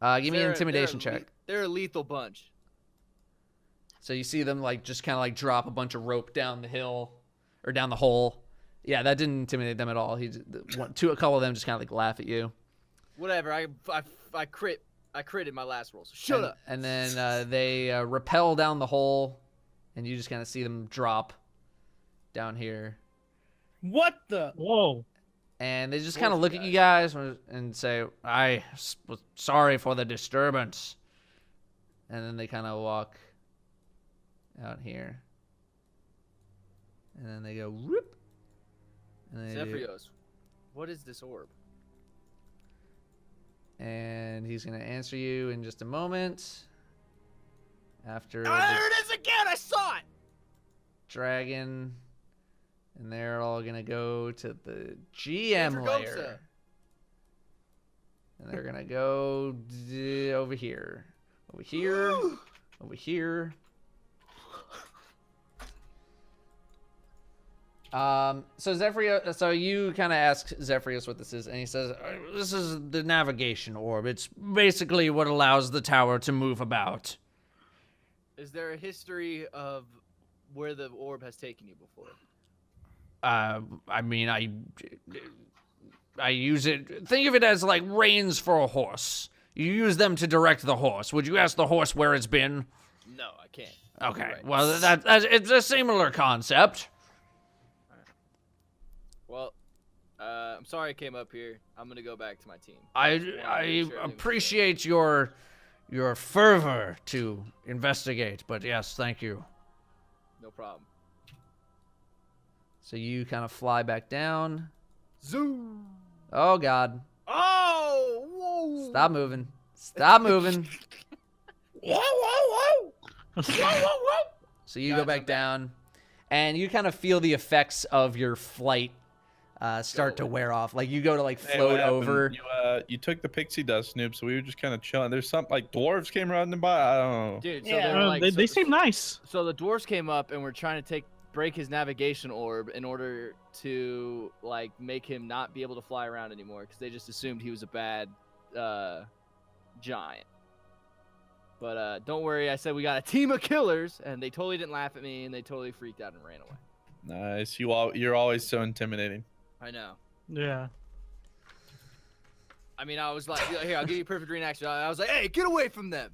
Give me an intimidation check. They're a lethal bunch. So you see them like just kind of like drop a bunch of rope down the hill or down the hole. Yeah, that didn't intimidate them at all. A couple of them just kind of like laugh at you. Whatever. I critted my last roll. So shut up. And then they rappel down the hole, and you just kind of see them drop down here. What the? Whoa. And they just kind of look at you guys and say, "I was sorry for the disturbance." And then they kind of walk out here. And then they go, whoop. And they Zephyros, what is this orb? And he's going to answer you in just a moment. After There it is again! I saw it! dragon. And they're all going to go to the GM layer. And they're going to go over here. Over here. Over here. So you kind of ask Zephyros what this is, and he says, "This is the navigation orb. It's basically what allows the tower to move about." Is there a history of where the orb has taken you before? I mean, I use it. Think of it as like reins for a horse. You use them to direct the horse. Would you ask the horse where it's been? No, I can't. Okay, Right. well, it's a similar concept. Well, I'm sorry I came up here. I'm gonna go back to my team. I Just wanted to make sure everything was appreciate your fervor to investigate, but yes, thank you. good. No problem. So you kind of fly back down. Zoom. Oh God! Oh! Whoa! Stop moving! Stop moving! Whoa, whoa, whoa! So you go back down, and you kind of feel the effects of your flight start to wear off. Like you go to like Hey, float what happened? over. You took the pixie dust, Snoop, so we were just kind of chilling. There's something like dwarves came running by. I don't know. Dude, so Yeah. they were like, They seem nice. So the dwarves came up and were trying to break his navigation orb in order to like make him not be able to fly around anymore because they just assumed he was a bad giant. But don't worry, I said we got a team of killers, and they totally didn't laugh at me, and they totally freaked out and ran away. Nice. You're always so intimidating. I know. Yeah. I mean, I was like, here, I'll give you a perfect reaction. I was like, hey, get away from them.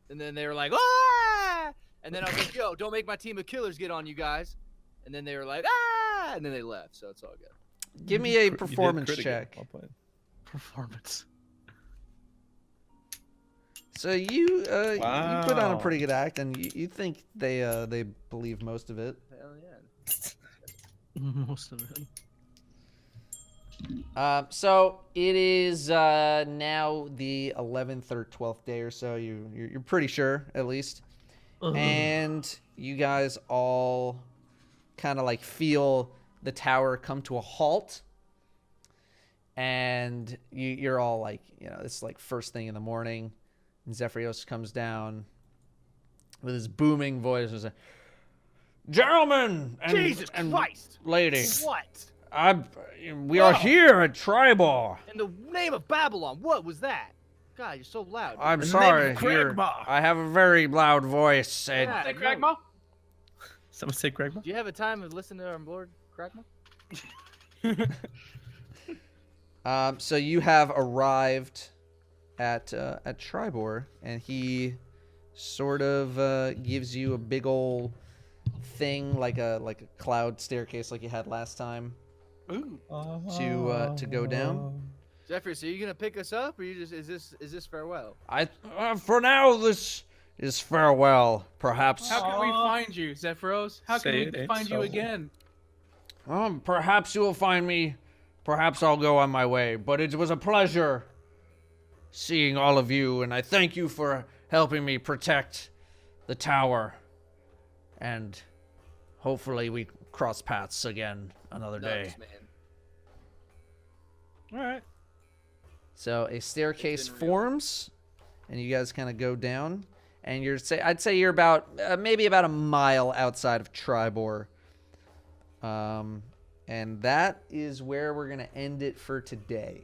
And then they were like, ah! And then I was like, yo, don't make my team of killers get on you guys. And then they were like, ah! And then they left, so it's all good. Give me a You did performance pretty good. check. Well played. Performance. So you put on a Wow. pretty good act, and you think they believe most of it. Hell yeah. Most of it. So it is now the 11th or 12th day or so. You're pretty sure, at least. And you guys all kind of like feel the tower come to a halt. And you're all like, it's like first thing in the morning. And Zephyros comes down with his booming voice and says, "Gentlemen and, Jesus and Christ! lady, What? we are here at Tribor. In the name of Babylon, what was that? God, you're so loud. I'm In the sorry. name of Kragma. I have a very loud voice. And Yeah, Say no. Kragma? Someone say Greg. Do you have a time to listen to our Lord Kragma? So you have arrived at Tribor, and he sort of gives you a big old thing like a cloud staircase like you had last time to go down. Jeffrey, so are you gonna pick us up, or you just is this farewell? For now this is farewell. Perhaps How can we find you, Zephyros? How can Say we it ain't find you so. again? perhaps you will find me. Perhaps I'll go on my way. But it was a pleasure seeing all of you, and I thank you for helping me protect the tower. And hopefully we cross paths again another day. Nuts, man. All right. So a staircase It's been real. forms, and you guys kind of go down. And I'd say you're about maybe about a mile outside of Tribor. And that is where we're gonna end it for today.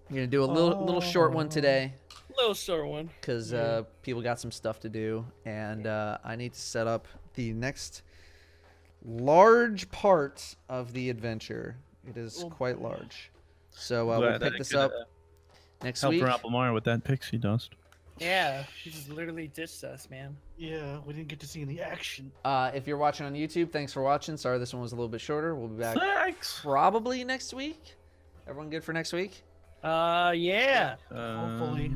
We're gonna do a little short one today Little short one. because people got some stuff to do, and I need to set up the next large part of the adventure. It is quite large, so we'll Glad that pick I this could, up next Help week. Rapplemore with that pixie dust. Yeah, he just literally ditched us, man. Yeah, we didn't get to see any action. If you're watching on YouTube, thanks for watching. Sorry this one was a little bit shorter. We'll be back Thanks. probably next week. Everyone good for next week? Yeah. Hopefully.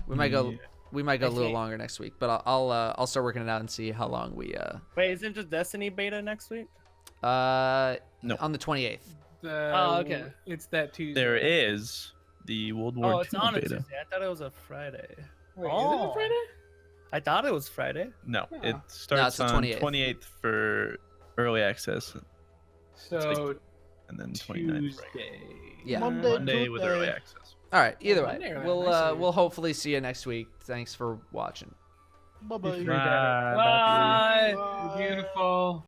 We might go. Yeah. We might go a I little think- longer next week, but I'll start working it out and see how long we Wait, isn't just Destiny beta next week? No. on the 28th. Oh, okay. It's that Tuesday. There is the World War Oh, it's II on a beta. Tuesday. I thought it was a Friday. Wait, is it Oh. a Friday? I thought it was Friday. No, Yeah. it No, it's starts the on 28th. 28th for early access, So and then 29th for Tuesday. Yeah. Monday with early access. All right. Either way, Monday, right? we'll Nice of you. we'll hopefully see you next week. Thanks for watching. Bye-bye. Bye. Bye. Beautiful.